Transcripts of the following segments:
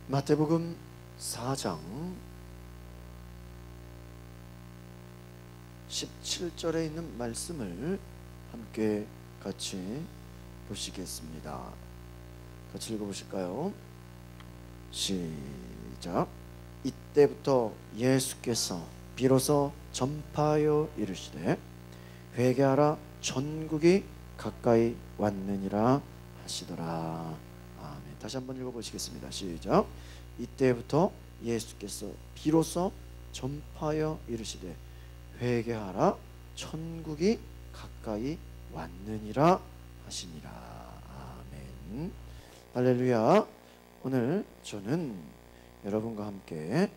마태복음 4장 17절에 있는 말씀을 함께 같이 보시겠습니다. 같이 읽어보실까요? 시작. 이때부터 예수께서 비로소 전파하여 이르시되 회개하라 전국이 가까이 왔느니라 하시더라. 아멘. 다시 한번 읽어보시겠습니다. 시작. 이때부터 예수께서 비로소 전파하여 이르시되 회개하라 천국이 가까이 왔느니라 하시니라. 아멘. 할렐루야. 오늘 저는 여러분과 함께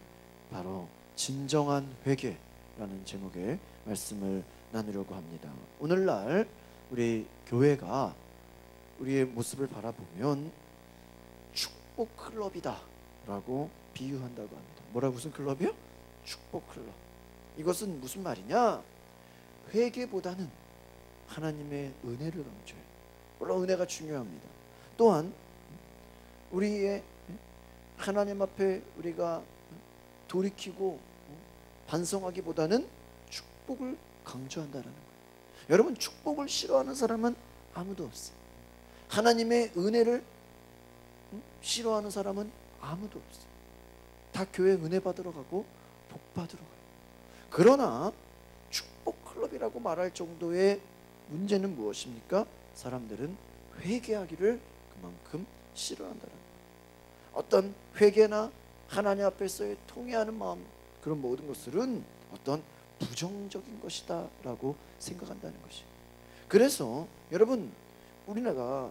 바로 진정한 회개라는 제목의 말씀을 나누려고 합니다. 오늘날 우리 교회가 우리의 모습을 바라보면 축복 클럽이다 라고 비유한다고 합니다. 뭐라고? 무슨 클럽이요? 축복 클럽. 이것은 무슨 말이냐? 회개보다는 하나님의 은혜를 강조해요. 물론 은혜가 중요합니다. 또한 우리의 하나님 앞에 우리가 돌이키고 반성하기보다는 축복을 강조한다는 거예요. 여러분, 축복을 싫어하는 사람은 아무도 없어요. 하나님의 은혜를 싫어하는 사람은 아무도 없어요. 다 교회 은혜 받으러 가고 복 받으러 가요. 그러나 축복 클럽이라고 말할 정도의 문제는 무엇입니까? 사람들은 회개하기를 그만큼 싫어한다는 거예요. 어떤 회개나 하나님 앞에서의 통회하는 마음, 그런 모든 것들은 어떤 부정적인 것이다 라고 생각한다는 것이에요. 그래서 여러분, 우리나라가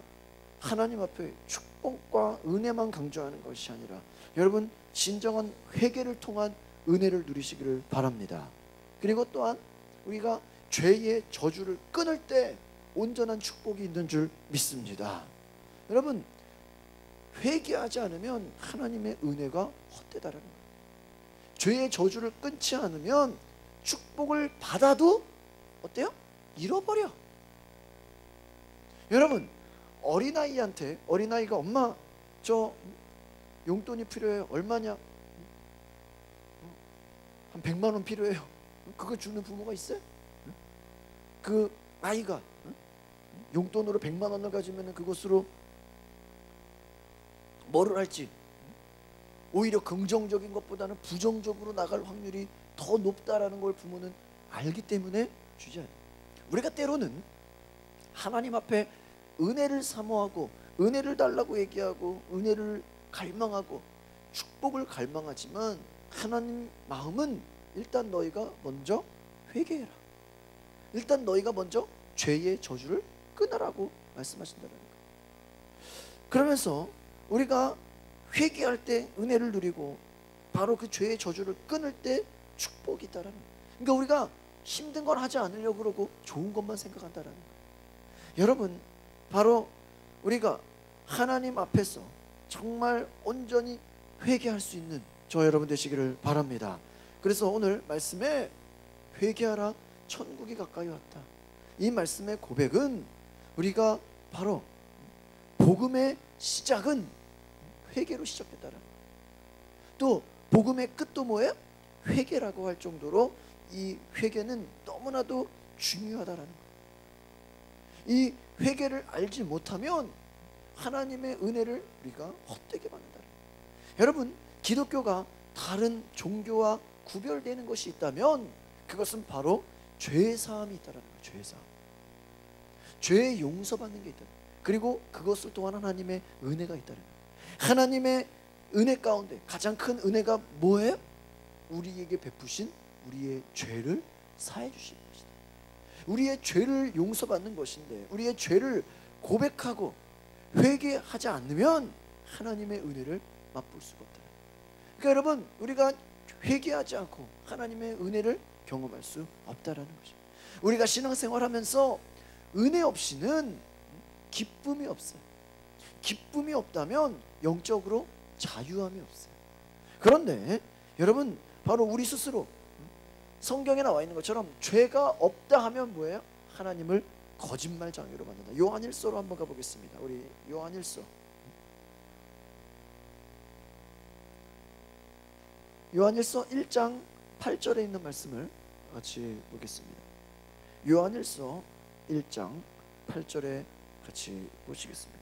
하나님 앞에 축복과 은혜만 강조하는 것이 아니라 여러분 진정한 회개를 통한 은혜를 누리시기를 바랍니다. 그리고 또한 우리가 죄의 저주를 끊을 때 온전한 축복이 있는 줄 믿습니다. 여러분, 회개하지 않으면 하나님의 은혜가 헛되다라는 거예요. 죄의 저주를 끊지 않으면 축복을 받아도 어때요? 잃어버려. 여러분, 어린아이한테, 어린아이가 엄마 저 용돈이 필요해요. 얼마냐? 한 100만 원 필요해요. 그거 주는 부모가 있어요? 그 아이가 용돈으로 100만 원을 가지면 그것으로 뭐를 할지 오히려 긍정적인 것보다는 부정적으로 나갈 확률이 더 높다라는 걸 부모는 알기 때문에 주지 않아요. 우리가 때로는 하나님 앞에 은혜를 사모하고 은혜를 달라고 얘기하고 은혜를 갈망하고 축복을 갈망하지만 하나님 마음은 일단 너희가 먼저 회개해라. 일단 너희가 먼저 죄의 저주를 끊으라고 말씀하신다는 거예요. 그러면서 우리가 회개할 때 은혜를 누리고 바로 그 죄의 저주를 끊을 때 축복이 있다라는 거예요. 그러니까 우리가 힘든 걸 하지 않으려고 그러고 좋은 것만 생각한다라는 거예요. 여러분, 바로 우리가 하나님 앞에서 정말 온전히 회개할 수 있는 저 여러분 되시기를 바랍니다. 그래서 오늘 말씀에 회개하라 천국이 가까이 왔다, 이 말씀의 고백은 우리가 바로 복음의 시작은 회개로 시작했다는 거예요. 또 복음의 끝도 뭐예요? 회개라고 할 정도로 이 회개는 너무나도 중요하다라는 거예요. 이 회개를 알지 못하면 하나님의 은혜를 우리가 헛되게 받는다는 거예요. 여러분, 기독교가 다른 종교와 구별되는 것이 있다면 그것은 바로 죄사함이 있다는 거예요. 죄사함. 죄의 용서받는 게 있다. 그리고 그것을 또한 하나님의 은혜가 있다는 거예요. 하나님의 은혜 가운데 가장 큰 은혜가 뭐예요? 우리에게 베푸신 우리의 죄를 사해 주신 것이다. 우리의 죄를 용서받는 것인데 우리의 죄를 고백하고 회개하지 않으면 하나님의 은혜를 맛볼 수가 없다. 그러니까 여러분, 우리가 회개하지 않고 하나님의 은혜를 경험할 수 없다라는 것이죠. 우리가 신앙생활하면서 은혜 없이는 기쁨이 없어요. 기쁨이 없다면 영적으로 자유함이 없어요. 그런데 여러분, 바로 우리 스스로 성경에 나와 있는 것처럼 죄가 없다 하면 뭐예요? 하나님을 거짓말장애로 만든다. 요한일서로 한번 가보겠습니다. 우리 요한일서 요한일서 1장 8절에 있는 말씀을 같이 보겠습니다. 요한일서 1장 8절에 같이 보시겠습니다.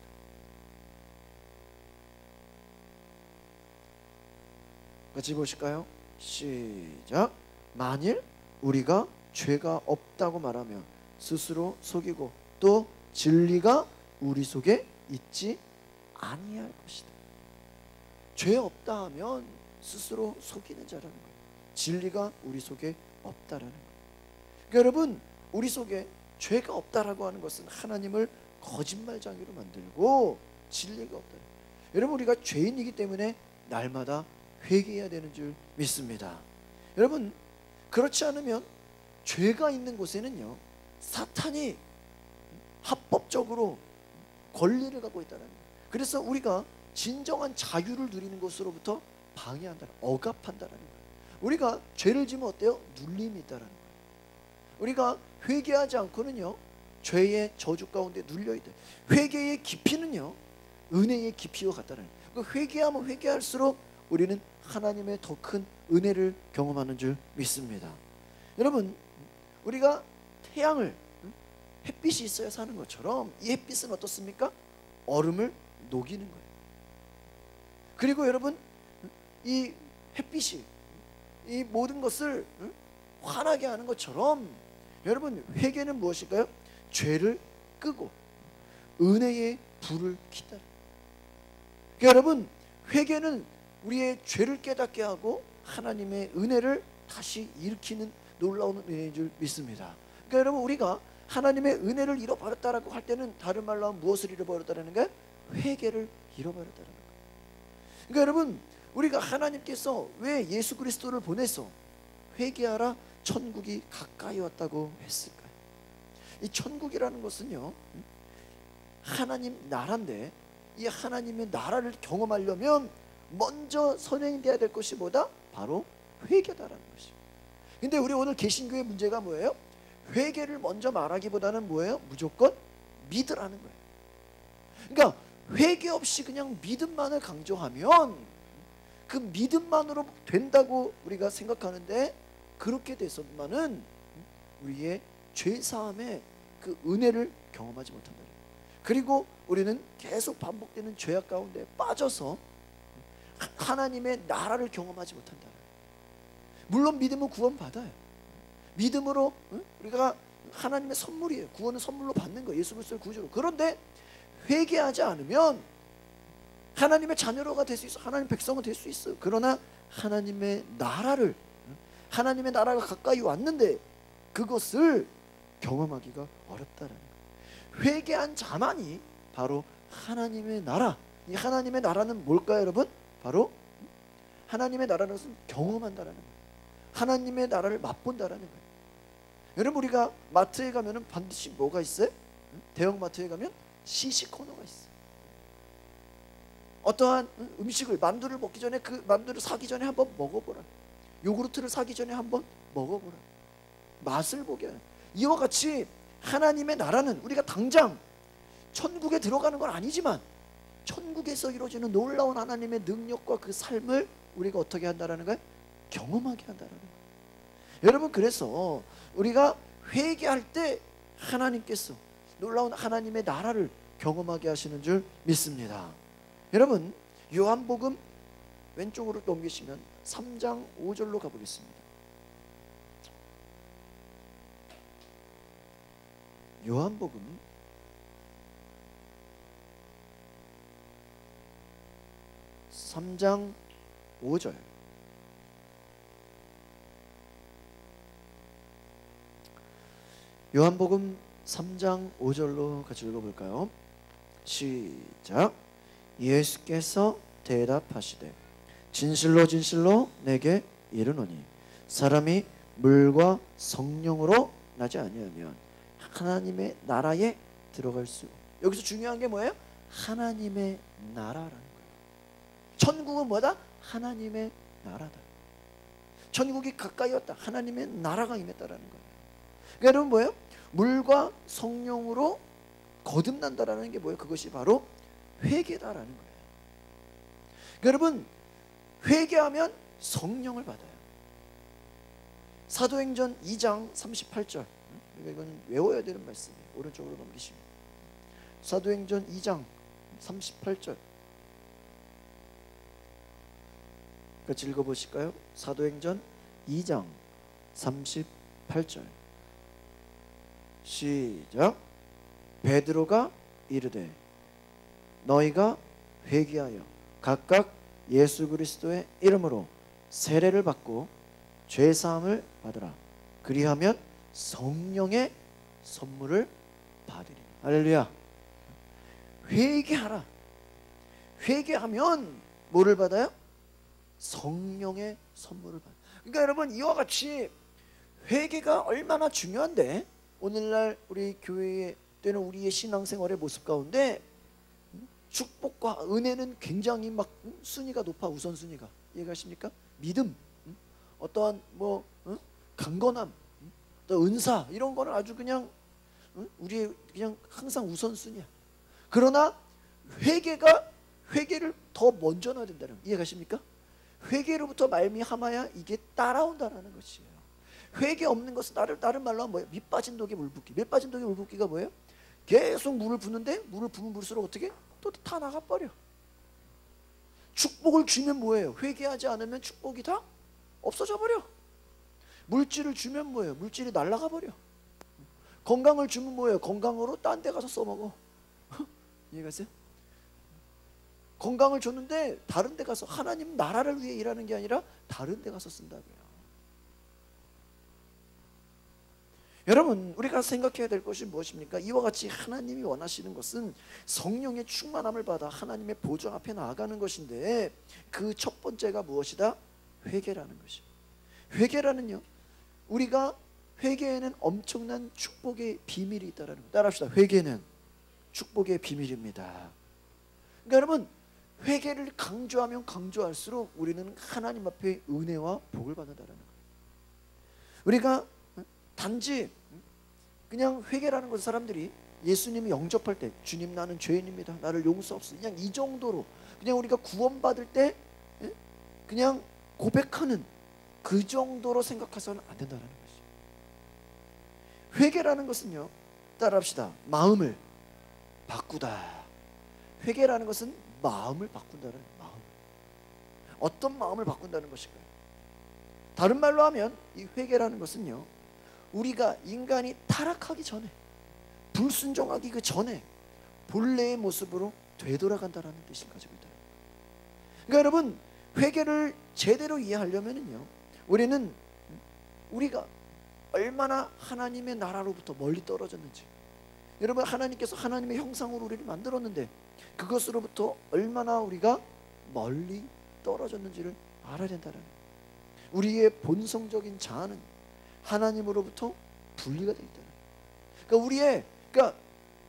같이 보실까요? 시작. 만일 우리가 죄가 없다고 말하며 스스로 속이고 또 진리가 우리 속에 있지 아니할 것이다. 죄 없다 하면 스스로 속이는 자라는 거예요. 진리가 우리 속에 없다라는 거예요. 그러니까 여러분, 우리 속에 죄가 없다라고 하는 것은 하나님을 거짓말장애로 만들고 진리가 없다. 여러분, 우리가 죄인이기 때문에 날마다 회개해야 되는 줄 믿습니다. 여러분, 그렇지 않으면 죄가 있는 곳에는요, 사탄이 합법적으로 권리를 갖고 있다는 거예요. 그래서 우리가 진정한 자유를 누리는 것으로부터 방해한다, 억압한다는 거예요. 우리가 죄를 지면 어때요? 눌림이 있다는 거예요. 우리가 회개하지 않고는요, 죄의 저주 가운데 눌려 있다. 회개의 깊이는요, 은혜의 깊이와 같다는 거예요. 회개하면 회개할수록 우리는 하나님의 더 큰 은혜를 경험하는 줄 믿습니다. 여러분, 우리가 태양을, 햇빛이 있어야 사는 것처럼 이 햇빛은 어떻습니까? 얼음을 녹이는 거예요. 그리고 여러분, 이 햇빛이 이 모든 것을 환하게 하는 것처럼 여러분, 회개는 무엇일까요? 죄를 끄고 은혜의 불을 켜다. 그러니까 여러분, 회개는 우리의 죄를 깨닫게 하고 하나님의 은혜를 다시 일으키는 놀라운 은혜인 줄 믿습니다. 그러니까 여러분, 우리가 하나님의 은혜를 잃어버렸다라고 할 때는 다른 말로 하면 무엇을 잃어버렸다는 거예요? 회개를 잃어버렸다는 거예요. 그러니까 여러분, 우리가 하나님께서 왜 예수 그리스도를 보내서 회개하라 천국이 가까이 왔다고 했을까요? 이 천국이라는 것은요, 하나님 나라인데 이 하나님의 나라를 경험하려면 먼저 선행돼야 될 것이 뭐다? 바로 회개다라는 것이에요. 근데 우리 오늘 개신교의 문제가 뭐예요? 회개를 먼저 말하기보다는 뭐예요? 무조건 믿으라는 거예요. 그러니까 회개 없이 그냥 믿음만을 강조하면 그 믿음만으로 된다고 우리가 생각하는데, 그렇게 돼서만은 우리의 죄사함의 그 은혜를 경험하지 못한다. 그리고 우리는 계속 반복되는 죄악 가운데 빠져서 하나님의 나라를 경험하지 못한다. 물론 믿음은 구원받아요. 믿음으로 우리가 하나님의 선물이에요. 구원은 선물로 받는 거예요. 예수 그리스도의 구주로. 그런데 회개하지 않으면 하나님의 자녀로가 될 수 있어. 하나님 백성은 될 수 있어요. 그러나 하나님의 나라를, 하나님의 나라가 가까이 왔는데 그것을 경험하기가 어렵다라는 거예요. 회개한 자만이 바로 하나님의 나라. 이 하나님의 나라는 뭘까요, 여러분? 바로 하나님의 나라는 것은 경험한다라는 거예요. 하나님의 나라를 맛본다라는 거예요. 여러분, 우리가 마트에 가면은 반드시 뭐가 있어요? 대형 마트에 가면 시식 코너가 있어요. 어떠한 음식을, 만두를 먹기 전에, 그 만두를 사기 전에 한번 먹어보라. 요구르트를 사기 전에 한번 먹어보라. 맛을 보게 하는. 이와 같이 하나님의 나라는 우리가 당장 천국에 들어가는 건 아니지만 천국에서 이루어지는 놀라운 하나님의 능력과 그 삶을 우리가 어떻게 한다라는 거예요? 경험하게 한다라는 거예요. 여러분, 그래서 우리가 회개할 때 하나님께서 놀라운 하나님의 나라를 경험하게 하시는 줄 믿습니다. 여러분, 요한복음 왼쪽으로 넘기시면 3장 5절로 가보겠습니다. 요한복음 3장 5절. 요한복음 3장 5절로 같이 읽어볼까요? 시작. 예수께서 대답하시되 진실로 진실로 내게 이르노니 사람이 물과 성령으로 나지 아니하면 하나님의 나라에 들어갈 수. 여기서 중요한 게 뭐예요? 하나님의 나라라는 거예요. 천국은 뭐다? 하나님의 나라다. 천국이 가까이 왔다. 하나님의 나라가 임했다라는 거예요. 그러니까 여러분, 뭐예요? 물과 성령으로 거듭난다라는 게 뭐예요? 그것이 바로 회개다라는 거예요. 그러니까 여러분, 회개하면 성령을 받아요. 사도행전 2장 38절. 이거는 외워야 되는 말씀이에요. 오른쪽으로 넘기시면 사도행전 2장 38절 같이 읽어보실까요? 사도행전 2장 38절 시작. 베드로가 이르되 너희가 회개하여 각각 예수 그리스도의 이름으로 세례를 받고 죄사함을 받으라. 그리하면 성령의 선물을 받으리라. 할렐루야. 회개하라. 회개하면 뭐를 받아요? 성령의 선물을 받아요. 그러니까 여러분, 이와 같이 회개가 얼마나 중요한데, 오늘날 우리 교회에 때는 우리의 신앙생활의 모습 가운데 축복과 은혜는 굉장히 막 순위가 높아. 우선순위가 이해가십니까? 믿음, 어떠한 뭐 강건함, 또 은사, 이런 거는 아주 그냥 우리의 그냥 항상 우선순위야. 그러나 회개를 더 먼저 놔야 된다는 거 이해가십니까? 회개로부터 말미암아야 이게 따라온다는 것이에요. 회개 없는 것은 다른 말로 하면 뭐예요? 밑 빠진 독에 물 붓기. 밑 빠진 독에 물 붓기가 뭐예요? 계속 물을 부는데 물을 부으면 부을수록 어떻게? 또 다 나가버려. 축복을 주면 뭐예요? 회개하지 않으면 축복이 다 없어져 버려. 물질을 주면 뭐예요? 물질이 날아가 버려. 건강을 주면 뭐예요? 건강으로 딴 데 가서 써먹어. 이해가세요? 건강을 줬는데 다른 데 가서, 하나님 나라를 위해 일하는 게 아니라 다른 데 가서 쓴다고요. 여러분, 우리가 생각해야 될 것이 무엇입니까? 이와 같이 하나님이 원하시는 것은 성령의 충만함을 받아 하나님의 보좌 앞에 나아가는 것인데, 그 첫 번째가 무엇이다? 회개라는 것이에요. 회개라는요, 우리가 회개에는 엄청난 축복의 비밀이 있다는 거. 따라합시다. 회개는 축복의 비밀입니다. 그러니까 여러분, 회개를 강조하면 강조할수록 우리는 하나님 앞에 은혜와 복을 받는다는 거예요. 우리가 단지 그냥 회개라는 것은 사람들이 예수님을 영접할 때, 주님 나는 죄인입니다, 나를 용서하옵소서, 그냥 이 정도로 그냥 우리가 구원받을 때 그냥 고백하는 그 정도로 생각해서는 안 된다는 것이죠. 회개라는 것은요, 따라합시다. 마음을 바꾸다. 회개라는 것은 마음을 바꾼다는, 마음. 어떤 마음을 바꾼다는 것일까요? 다른 말로 하면 이 회개라는 것은요, 우리가 인간이 타락하기 전에, 불순종하기 그 전에 본래의 모습으로 되돌아간다는 뜻을 가지고 있다. 그러니까 여러분, 회개를 제대로 이해하려면요, 우리가 얼마나 하나님의 나라로부터 멀리 떨어졌는지, 여러분, 하나님께서 하나님의 형상으로 우리를 만들었는데 그것으로부터 얼마나 우리가 멀리 떨어졌는지를 알아야 된다는 거예요. 우리의 본성적인 자아는 하나님으로부터 분리가 되어 있다는 거예요. 그러니까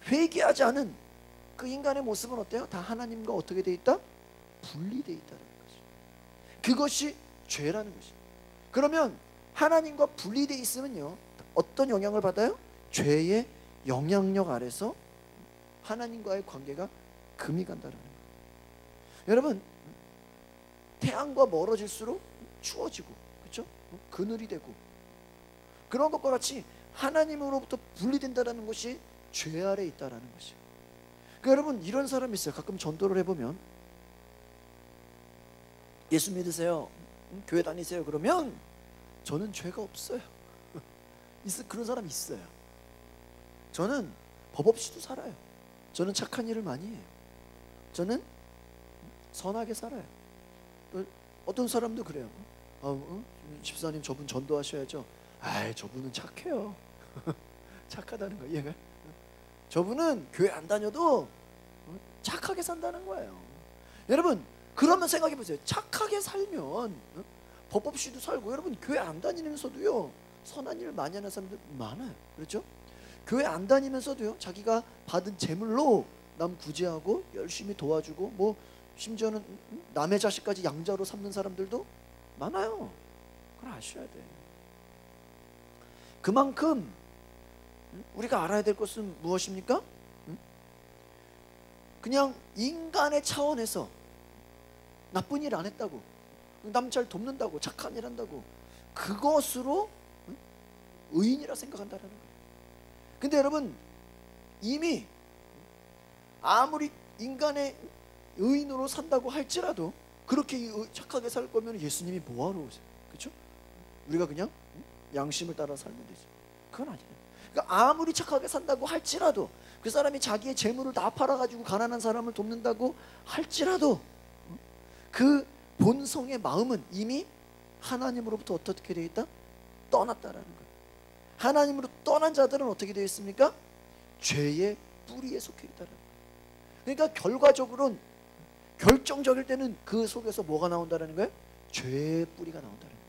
회개하지 않은 그 인간의 모습은 어때요? 다 하나님과 어떻게 되어 있다? 분리되어 있다는 거죠. 그것이 죄라는 것이죠. 그러면 하나님과 분리되어 있으면요, 어떤 영향을 받아요? 죄의 영향력 아래서 하나님과의 관계가 금이 간다는 거예요. 여러분, 태양과 멀어질수록 추워지고, 그렇죠? 그늘이 되고, 그런 것과 같이 하나님으로부터 분리된다는 것이 죄 아래 있다라는 것이에요. 그러니까 여러분, 이런 사람이 있어요. 가끔 전도를 해보면, 예수 믿으세요, 교회 다니세요, 그러면 저는 죄가 없어요. 그런 사람이 있어요. 저는 법 없이도 살아요. 저는 착한 일을 많이 해요. 저는 선하게 살아요. 또 어떤 사람도 그래요. 집사님, 저분 전도하셔야죠. 저분은 착해요. 착하다는 거 이해가? 저분은 교회 안 다녀도 착하게 산다는 거예요. 여러분, 그러면 생각해 보세요. 착하게 살면 법 없이도 살고, 여러분 교회 안 다니면서도요 선한 일 많이 하는 사람들 많아요. 그렇죠? 교회 안 다니면서도요 자기가 받은 재물로 남 구제하고 열심히 도와주고, 뭐 심지어는 남의 자식까지 양자로 삼는 사람들도 많아요. 그걸 아셔야 돼. 그만큼 우리가 알아야 될 것은 무엇입니까? 그냥 인간의 차원에서 나쁜 일 안 했다고, 남 잘 돕는다고, 착한 일 한다고, 그것으로 의인이라 생각한다는 거예요. 근데 여러분, 이미 아무리 인간의 의인으로 산다고 할지라도 그렇게 착하게 살 거면 예수님이 뭐하러 오세요? 그렇죠? 우리가 그냥 양심을 따라 살면 되죠. 그건 아니에요. 그러니까 아무리 착하게 산다고 할지라도, 그 사람이 자기의 재물을 다 팔아가지고 가난한 사람을 돕는다고 할지라도, 그 본성의 마음은 이미 하나님으로부터 어떻게 되어 있다? 떠났다라는 거예요. 하나님으로 떠난 자들은 어떻게 되어 있습니까? 죄의 뿌리에 속해 있다는 거예요. 그러니까 결과적으로는, 결정적일 때는 그 속에서 뭐가 나온다는 거예요? 죄의 뿌리가 나온다는 거예요.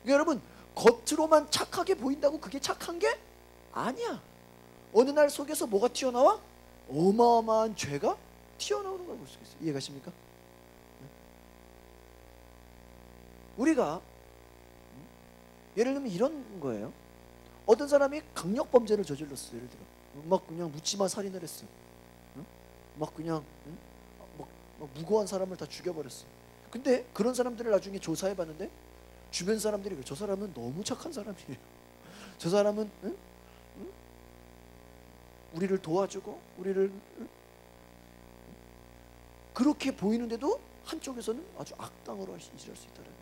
그러니까 여러분, 겉으로만 착하게 보인다고 그게 착한 게 아니야. 어느 날 속에서 뭐가 튀어나와? 어마어마한 죄가 튀어나오는 걸 볼 수 있어요. 이해가십니까? 우리가 예를 들면 이런 거예요. 어떤 사람이 강력범죄를 저질렀어. 예를 들어 막 그냥 묻지마 살인을 했어. 막 그냥 막 무고한 사람을 다 죽여버렸어. 근데 그런 사람들을 나중에 조사해봤는데 주변 사람들이 저 사람은 너무 착한 사람이에요. 저 사람은 우리를 도와주고 우리를 그렇게 보이는데도 한쪽에서는 아주 악당으로 일할 수 있다는 거예요.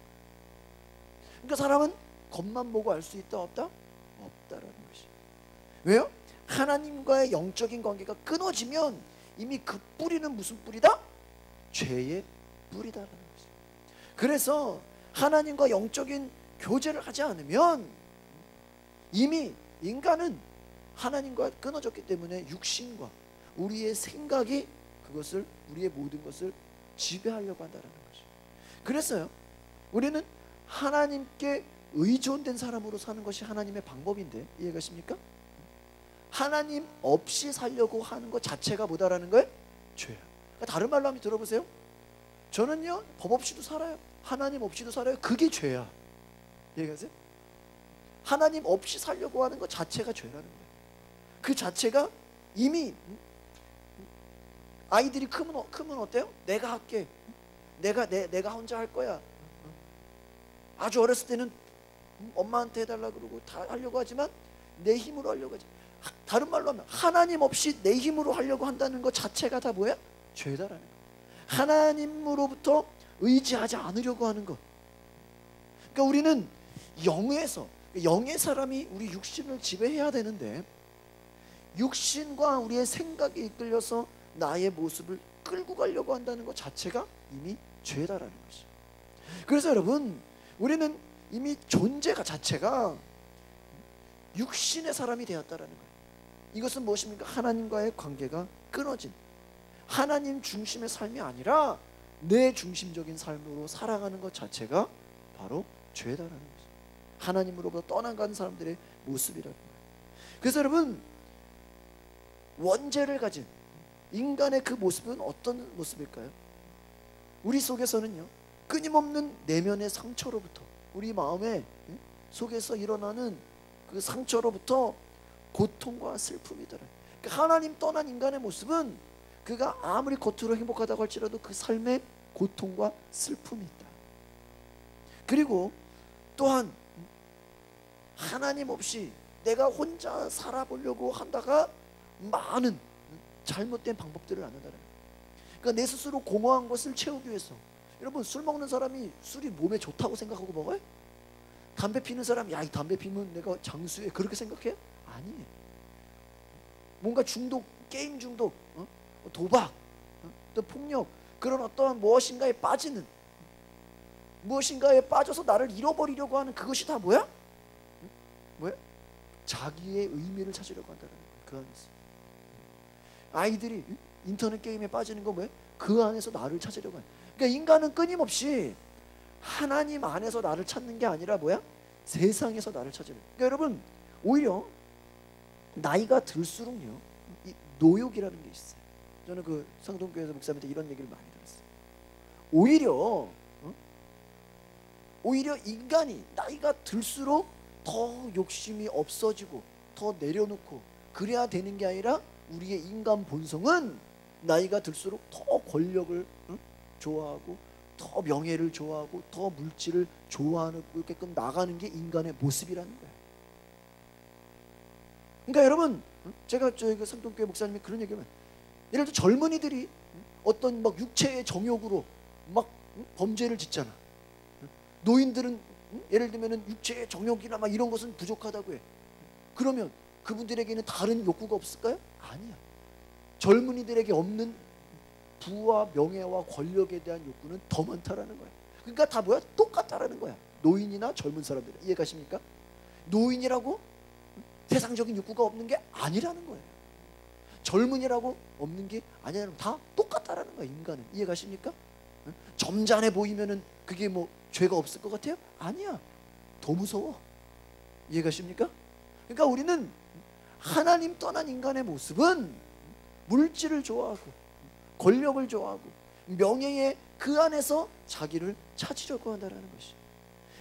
그러니까 사람은 겉만 보고 알 수 있다 없다? 없다라는 것이. 왜요? 하나님과의 영적인 관계가 끊어지면 이미 그 뿌리는 무슨 뿌리다? 죄의 뿌리다라는 것이. 그래서 하나님과 영적인 교제를 하지 않으면 이미 인간은 하나님과 끊어졌기 때문에 육신과 우리의 생각이 그것을, 우리의 모든 것을 지배하려고 한다는 것이. 그래서요, 우리는 하나님께 의존된 사람으로 사는 것이 하나님의 방법인데, 이해가십니까? 하나님 없이 살려고 하는 것 자체가 뭐다라는 거예요? 죄야. 그러니까 다른 말로 한번 들어보세요. 저는요 법 없이도 살아요. 하나님 없이도 살아요. 그게 죄야. 이해가세요? 하나님 없이 살려고 하는 것 자체가 죄라는 거예요. 그 자체가 이미 아이들이 크면 어때요? 내가 할게. 내가 혼자 할 거야. 아주 어렸을 때는 엄마한테 해달라 그러고 다 하려고 하지만 내 힘으로 하려고 하지. 다른 말로 하면 하나님 없이 내 힘으로 하려고 한다는 것 자체가 다 뭐야? 죄다라는 거야. 하나님으로부터 의지하지 않으려고 하는 것. 그러니까 우리는 영의 사람이 우리 육신을 지배해야 되는데, 육신과 우리의 생각에 이끌려서 나의 모습을 끌고 가려고 한다는 것 자체가 이미 죄다라는 것이죠. 그래서 여러분, 우리는 이미 존재가 자체가 육신의 사람이 되었다라는 거예요. 이것은 무엇입니까? 하나님과의 관계가 끊어진, 하나님 중심의 삶이 아니라 내 중심적인 삶으로 살아가는 것 자체가 바로 죄다라는 거죠. 하나님으로부터 떠나간 사람들의 모습이라는 거예요. 그래서 여러분, 원죄를 가진 인간의 그 모습은 어떤 모습일까요? 우리 속에서는요, 끊임없는 내면의 상처로부터, 우리 마음의 속에서 일어나는 그 상처로부터 고통과 슬픔이더라. 그러니까 하나님 떠난 인간의 모습은 그가 아무리 겉으로 행복하다고 할지라도 그 삶에 고통과 슬픔이 있다. 그리고 또한 하나님 없이 내가 혼자 살아보려고 한다가 많은 잘못된 방법들을 안는다는 거예요. 그러니까 내 스스로 공허한 것을 채우기 위해서, 여러분, 술 먹는 사람이 술이 몸에 좋다고 생각하고 먹어요? 담배 피는 사람, 야, 이 담배 피면 내가 장수해, 그렇게 생각해요? 아니에요. 뭔가 중독, 게임 중독, 도박, 또 폭력, 그런 어떠한 무엇인가에 빠지는, 무엇인가에 빠져서 나를 잃어버리려고 하는 그것이 다 뭐야? 뭐야? 자기의 의미를 찾으려고 한다는 거예요. 그 안에서. 아이들이 인터넷 게임에 빠지는 건 뭐예요? 그 안에서 나를 찾으려고 하는. 그러니까 인간은 끊임없이 하나님 안에서 나를 찾는 게 아니라 뭐야? 세상에서 나를 찾으려고. 그러니까 여러분, 오히려 나이가 들수록요, 이 노욕이라는 게 있어요. 저는 그 성동교회에서 목사님한테 이런 얘기를 많이 들었어요. 오히려 인간이 나이가 들수록 더 욕심이 없어지고 더 내려놓고 그래야 되는 게 아니라, 우리의 인간 본성은 나이가 들수록 더 권력을 좋아하고 더 명예를 좋아하고 더 물질을 좋아하게끔 나가는 게 인간의 모습이라는 거예요. 그러니까 여러분, 제가 저희 상동교회 목사님이 그런 얘기하면, 예를 들어 젊은이들이 어떤 막 육체의 정욕으로 막 범죄를 짓잖아. 노인들은 예를 들면은 육체의 정욕이나 막 이런 것은 부족하다고 해. 그러면 그분들에게는 다른 욕구가 없을까요? 아니야. 젊은이들에게 없는 부와 명예와 권력에 대한 욕구는 더 많다라는 거야. 그러니까 다 뭐야? 똑같다라는 거야. 노인이나 젊은 사람들. 이해가십니까? 노인이라고 세상적인 욕구가 없는 게 아니라는 거예요. 젊은이라고 없는 게 아니라는, 다 똑같다라는 거야, 인간은. 이해가십니까? 점잖해 보이면은 그게 뭐 죄가 없을 것 같아요? 아니야. 더 무서워. 이해가십니까? 그러니까 우리는 하나님 떠난 인간의 모습은 물질을 좋아하고 권력을 좋아하고 명예의 그 안에서 자기를 찾으려고 한다는 것이.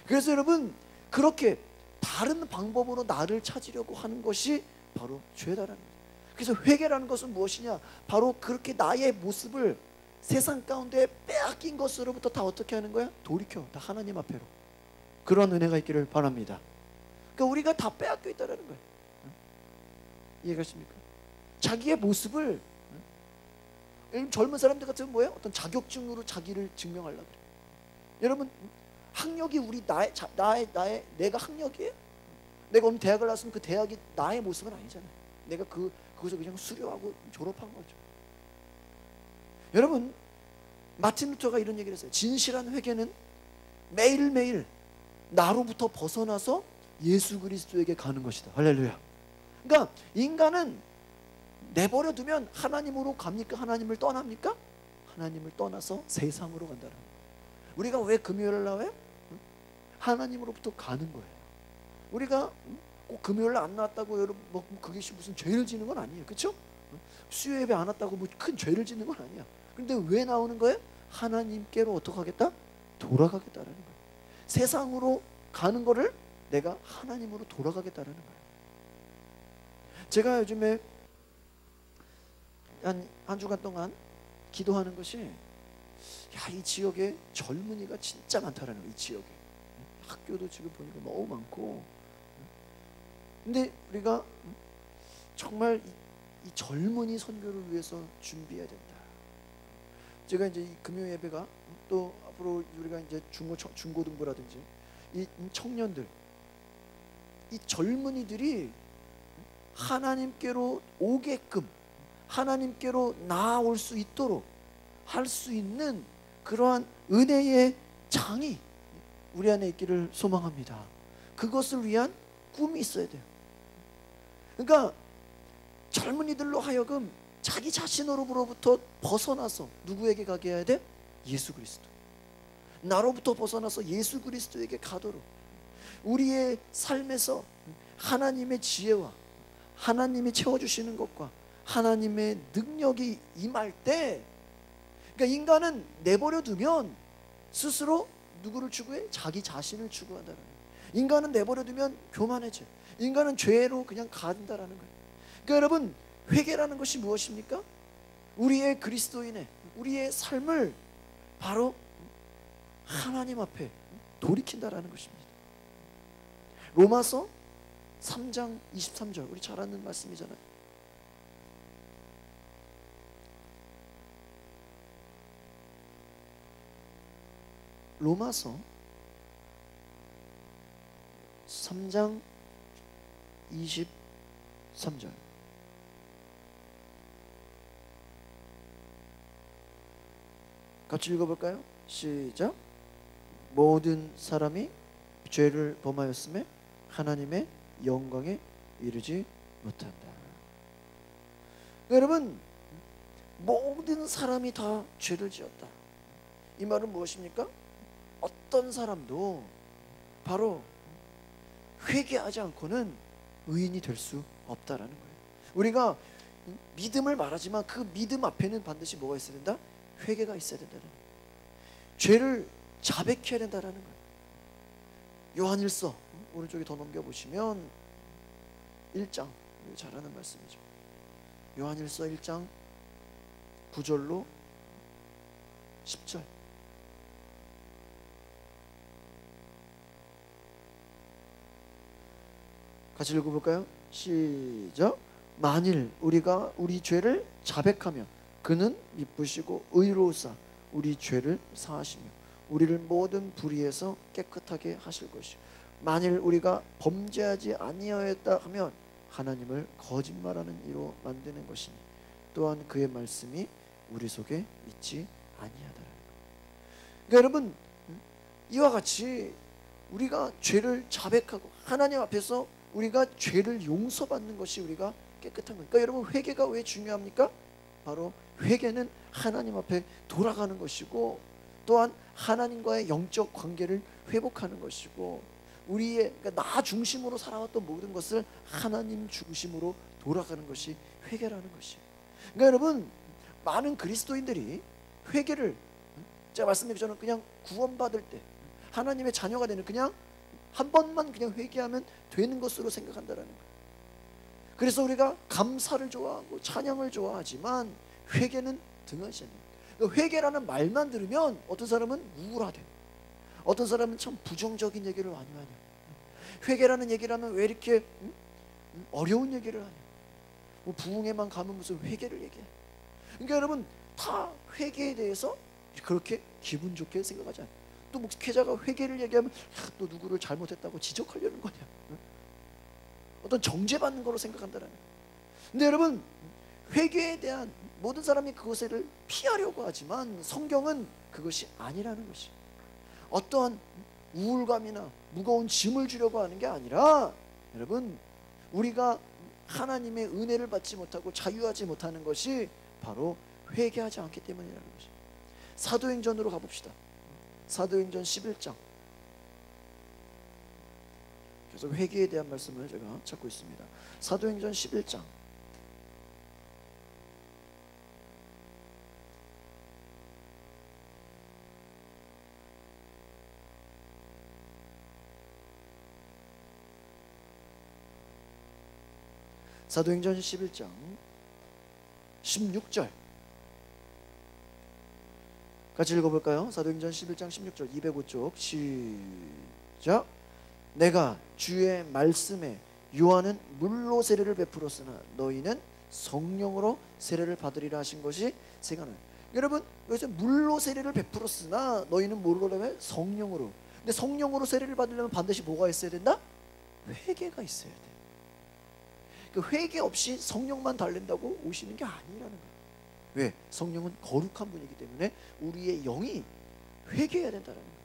그래서 여러분, 그렇게 다른 방법으로 나를 찾으려고 하는 것이 바로 죄다라는 거예요. 그래서 회개라는 것은 무엇이냐? 바로 그렇게 나의 모습을 세상 가운데 빼앗긴 것으로부터 다 어떻게 하는 거야? 돌이켜, 다 하나님 앞에로. 그런 은혜가 있기를 바랍니다. 그러니까 우리가 다 빼앗겨 있다는 거예요. 이해가십니까? 자기의 모습을, 젊은 사람들 같으면 뭐예요? 어떤 자격증으로 자기를 증명하려고 그래요. 여러분, 학력이 우리 내가 학력이에요? 내가 오늘 대학을 나왔으면 그 대학이 나의 모습은 아니잖아요. 내가 거기서 그냥 수료하고 졸업한 거죠. 여러분, 마틴 루터가 이런 얘기를 했어요. 진실한 회개는 매일매일 나로부터 벗어나서 예수 그리스도에게 가는 것이다. 할렐루야. 그러니까 인간은 내버려 두면 하나님으로 갑니까? 하나님을 떠납니까? 하나님을 떠나서 세상으로 간다는 거예요. 우리가 왜 금요일을 나와요? 하나님으로부터 가는 거예요. 우리가 꼭 금요일 안 나왔다고 여러분 뭐 그게 무슨 죄를 짓는 건 아니에요. 그렇죠? 수요 예배 안 왔다고 뭐 큰 죄를 짓는 건 아니야. 그런데 왜 나오는 거예요? 하나님께로 어떻게 하겠다? 돌아가겠다라는 거예요. 세상으로 가는 거를 내가 하나님으로 돌아가겠다라는 거예요. 제가 요즘에 한 주간 동안 기도하는 것이, 야, 이 지역에 젊은이가 진짜 많다라는 거예요. 이 지역에 학교도 지금 보니까 너무 많고, 근데 우리가 정말 이 젊은이 선교를 위해서 준비해야 된다. 제가 이제 이 금요 예배가 또 앞으로 우리가 이제 중고등부라든지 이 청년들, 이 젊은이들이 하나님께로 오게끔, 하나님께로 나아올 수 있도록 할 수 있는 그러한 은혜의 장이 우리 안에 있기를 소망합니다. 그것을 위한 꿈이 있어야 돼요. 그러니까 젊은이들로 하여금 자기 자신으로부터 벗어나서 누구에게 가게 해야 돼? 예수 그리스도. 나로부터 벗어나서 예수 그리스도에게 가도록 우리의 삶에서 하나님의 지혜와 하나님이 채워주시는 것과 하나님의 능력이 임할 때, 그러니까 인간은 내버려 두면 스스로 누구를 추구해? 자기 자신을 추구한다는 거예요. 인간은 내버려 두면 교만해져. 인간은 죄로 그냥 간다라는 거예요. 그러니까 여러분, 회개라는 것이 무엇입니까? 우리의 그리스도인의 우리의 삶을 바로 하나님 앞에 돌이킨다라는 것입니다. 로마서 3장 23절, 우리 잘 아는 말씀이잖아요. 로마서 3장 23절. 같이 읽어볼까요? 시작. 모든 사람이 죄를 범하였음에 하나님의 영광에 이르지 못한다. 여러분, 모든 사람이 다 죄를 지었다. 이 말은 무엇입니까? 어떤 사람도 바로 회개하지 않고는 의인이 될 수 없다라는 거예요. 우리가 믿음을 말하지만 그 믿음 앞에는 반드시 뭐가 있어야 된다? 회개가 있어야 된다는 거예요. 죄를 자백해야 된다는 거예요. 요한일서 오른쪽에 더 넘겨보시면 1장, 잘 아는 말씀이죠. 요한일서 1장 9절로 10절. 같이 읽어볼까요? 시작. 만일 우리가 우리 죄를 자백하며 그는 미쁘시고 의로우사 우리 죄를 사하시며 우리를 모든 불의에서 깨끗하게 하실 것이요 만일 우리가 범죄하지 아니하였다 하면 하나님을 거짓말하는 이로 만드는 것이니 또한 그의 말씀이 우리 속에 있지 아니하다라는 거예요. 그러니까 여러분 이와 같이 우리가 죄를 자백하고 하나님 앞에서 우리가 죄를 용서받는 것이 우리가 깨끗한 거니까. 그러니까 여러분 회개가 왜 중요합니까? 바로 회개는 하나님 앞에 돌아가는 것이고 또한 하나님과의 영적 관계를 회복하는 것이고 우리의 그러니까 나 중심으로 살아왔던 모든 것을 하나님 중심으로 돌아가는 것이 회개라는 것이에요. 그러니까 여러분 많은 그리스도인들이 회개를 제가 말씀드렸잖아요. 그냥 구원받을 때 하나님의 자녀가 되는 그냥 한 번만 그냥 회개하면 되는 것으로 생각한다는 거예요. 그래서 우리가 감사를 좋아하고 찬양을 좋아하지만 회개는 등한시 아니에요. 회개라는 말만 들으면 어떤 사람은 우울하대. 어떤 사람은 참 부정적인 얘기를 많이 하냐. 회개라는 얘기를 하면 왜 이렇게 어려운 얘기를 하냐. 뭐 부흥회만 가면 무슨 회개를 얘기해. 그러니까 여러분 다 회개에 대해서 그렇게 기분 좋게 생각하지 않아요. 또 목회자가 회개를 얘기하면 또 누구를 잘못했다고 지적하려는 거냐. 어떤 정죄받는 거로 생각한다는 거예요. 근데 여러분 회개에 대한 모든 사람이 그것을 피하려고 하지만 성경은 그것이 아니라는 것이 어떠한 우울감이나 무거운 짐을 주려고 하는 게 아니라 여러분 우리가 하나님의 은혜를 받지 못하고 자유하지 못하는 것이 바로 회개하지 않기 때문이라는 것이. 사도행전으로 가봅시다. 사도행전 11장. 계속 회개에 대한 말씀을 제가 찾고 있습니다. 사도행전 11장. 사도행전 11장 16절 같이 읽어볼까요? 사도행전 11장 16절 205쪽 시작. 내가 주의 말씀에 요한은 물로 세례를 베풀었으나 너희는 성령으로 세례를 받으리라 하신 것이 생각나요. 여러분 여기서 물로 세례를 베풀었으나 너희는 뭐로 하면 성령으로. 근데 성령으로 세례를 받으려면 반드시 뭐가 있어야 된다? 회개가 있어야 돼. 그 회개 없이 성령만 달랜다고 오시는 게 아니라는 거예요. 왜? 성령은 거룩한 분이기 때문에 우리의 영이 회개해야 된다는 거예요.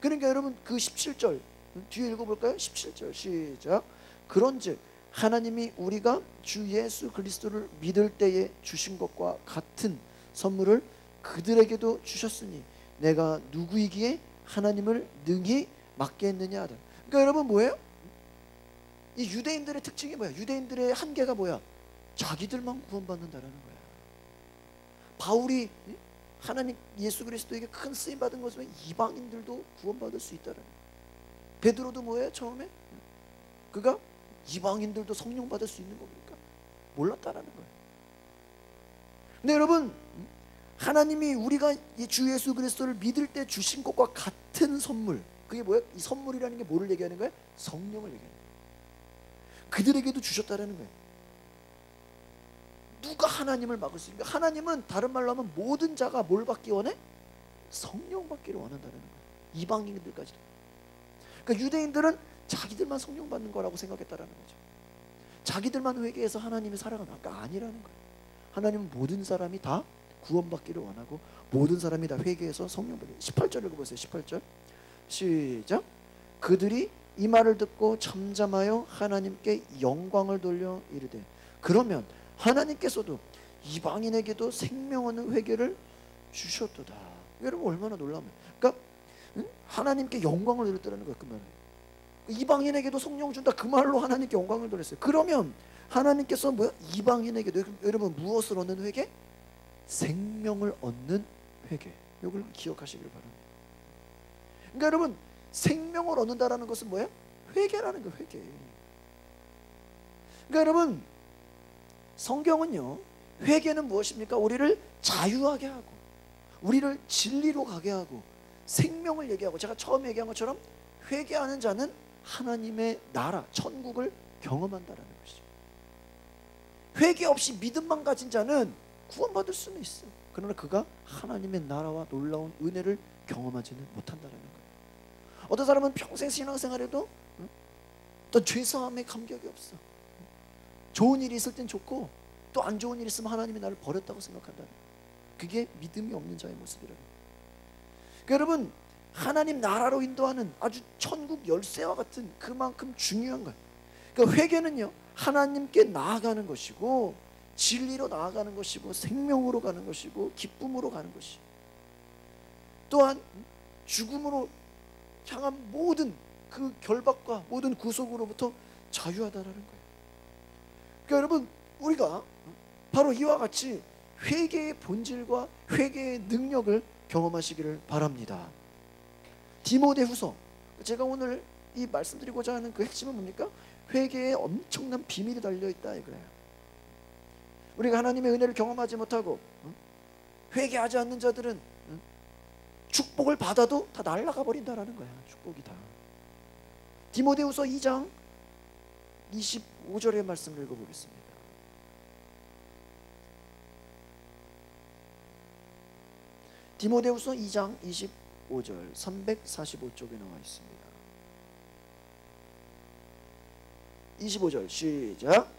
그러니까 여러분 그 17절 뒤에 읽어볼까요? 17절 시작. 그런즉 하나님이 우리가 주 예수 그리스도를 믿을 때에 주신 것과 같은 선물을 그들에게도 주셨으니 내가 누구이기에 하나님을 능히 맡겠느냐 하다. 그러니까 여러분 뭐예요? 이 유대인들의 특징이 뭐야? 유대인들의 한계가 뭐야? 자기들만 구원받는다라는 거야. 바울이 하나님 예수 그리스도에게 큰 쓰임 받은 것은 이방인들도 구원받을 수 있다라는 거야. 베드로도 뭐예요? 처음에 그가 이방인들도 성령 받을 수 있는 겁니까? 몰랐다라는 거예요. 근데 여러분 하나님이 우리가 이 주 예수 그리스도를 믿을 때 주신 것과 같은 선물, 그게 뭐예요? 이 선물이라는 게 뭐를 얘기하는 거예요? 성령을 얘기하는 거예요. 그들에게도 주셨다라는 거예요. 누가 하나님을 막을 수 있는가? 하나님은 다른 말로 하면 모든 자가 뭘 받기 원해? 성령 받기를 원한다는 거예요. 이방인들까지도. 그러니까 유대인들은 자기들만 성령 받는 거라고 생각했다라는 거죠. 자기들만 회개해서 하나님이 살아가는 게 아니라는 거예요. 하나님은 모든 사람이 다 구원받기를 원하고 모든 사람이 다 회개해서 성령 받기. 18절 읽어보세요. 18절 시작. 그들이 이 말을 듣고 잠잠하여 하나님께 영광을 돌려 이르되 그러면 하나님께서도 이방인에게도 생명 얻는 회개를 주셨도다. 여러분 얼마나 놀라면. 그러니까 하나님께 영광을 돌렸다는 거예요. 그 말은 이방인에게도 성령 준다 그 말로 하나님께 영광을 돌렸어요. 그러면 하나님께서 뭐야? 이방인에게도 여러분 무엇을 얻는 회개? 생명을 얻는 회개. 이걸 기억하시길 바랍니다. 그러니까 여러분 생명을 얻는다라는 것은 뭐예요? 회개라는 거예요. 회개. 그러니까 여러분 성경은요 회개는 무엇입니까? 우리를 자유하게 하고 우리를 진리로 가게 하고 생명을 얘기하고 제가 처음에 얘기한 것처럼 회개하는 자는 하나님의 나라, 천국을 경험한다라는 것이죠. 회개 없이 믿음만 가진 자는 구원받을 수는 있어. 그러나 그가 하나님의 나라와 놀라운 은혜를 경험하지는 못한다라는 거예요. 어떤 사람은 평생 신앙생활에도 또 죄사함의 감격이 없어. 좋은 일이 있을 땐 좋고 또 안 좋은 일이 있으면 하나님이 나를 버렸다고 생각한다는 거예요. 그게 믿음이 없는 자의 모습이라는 거예요. 그러니까 여러분, 하나님 나라로 인도하는 아주 천국 열쇠와 같은 그만큼 중요한 거예요. 그러니까 회개는요, 하나님께 나아가는 것이고 진리로 나아가는 것이고 생명으로 가는 것이고 기쁨으로 가는 것이고 또한 죽음으로 향한 모든 그 결박과 모든 구속으로부터 자유하다라는 거예요. 그러니까 여러분, 우리가 바로 이와 같이 회개의 본질과 회개의 능력을 경험하시기를 바랍니다. 디모데후서, 제가 오늘 이 말씀드리고자 하는 그 핵심은 뭡니까? 회개에 엄청난 비밀이 달려있다 이거예요. 우리가 하나님의 은혜를 경험하지 못하고 회개하지 않는 자들은 축복을 받아도 다 날아가 버린다라는 거야. 축복이 다. 디모데후서 2장 25절의 말씀을 읽어보겠습니다. 디모데후서 2장 25절 345쪽에 나와 있습니다. 25절 시작.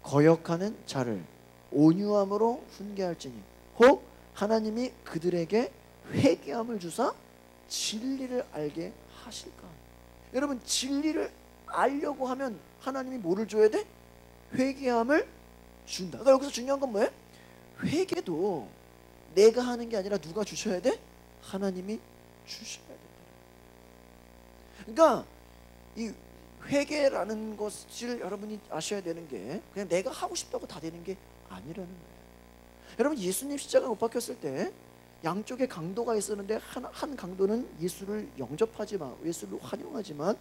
거역하는 자를 온유함으로 훈계할지니 혹 하나님이 그들에게 회개함을 주사 진리를 알게 하실까. 여러분, 진리를 알려고 하면 하나님이 뭐를 줘야 돼? 회개함을 준다. 그러니까 여기서 중요한 건 뭐예요? 회개도 내가 하는 게 아니라 누가 주셔야 돼? 하나님이 주셔야 된다. 그러니까 이 회개라는 것을 여러분이 아셔야 되는 게 그냥 내가 하고 싶다고 다 되는 게 아니라는 거예요. 여러분, 예수님 십자가 못 박혔을 때 양쪽에 강도가 있었는데 한 강도는 예수를 영접하지만 예수를 환영하지만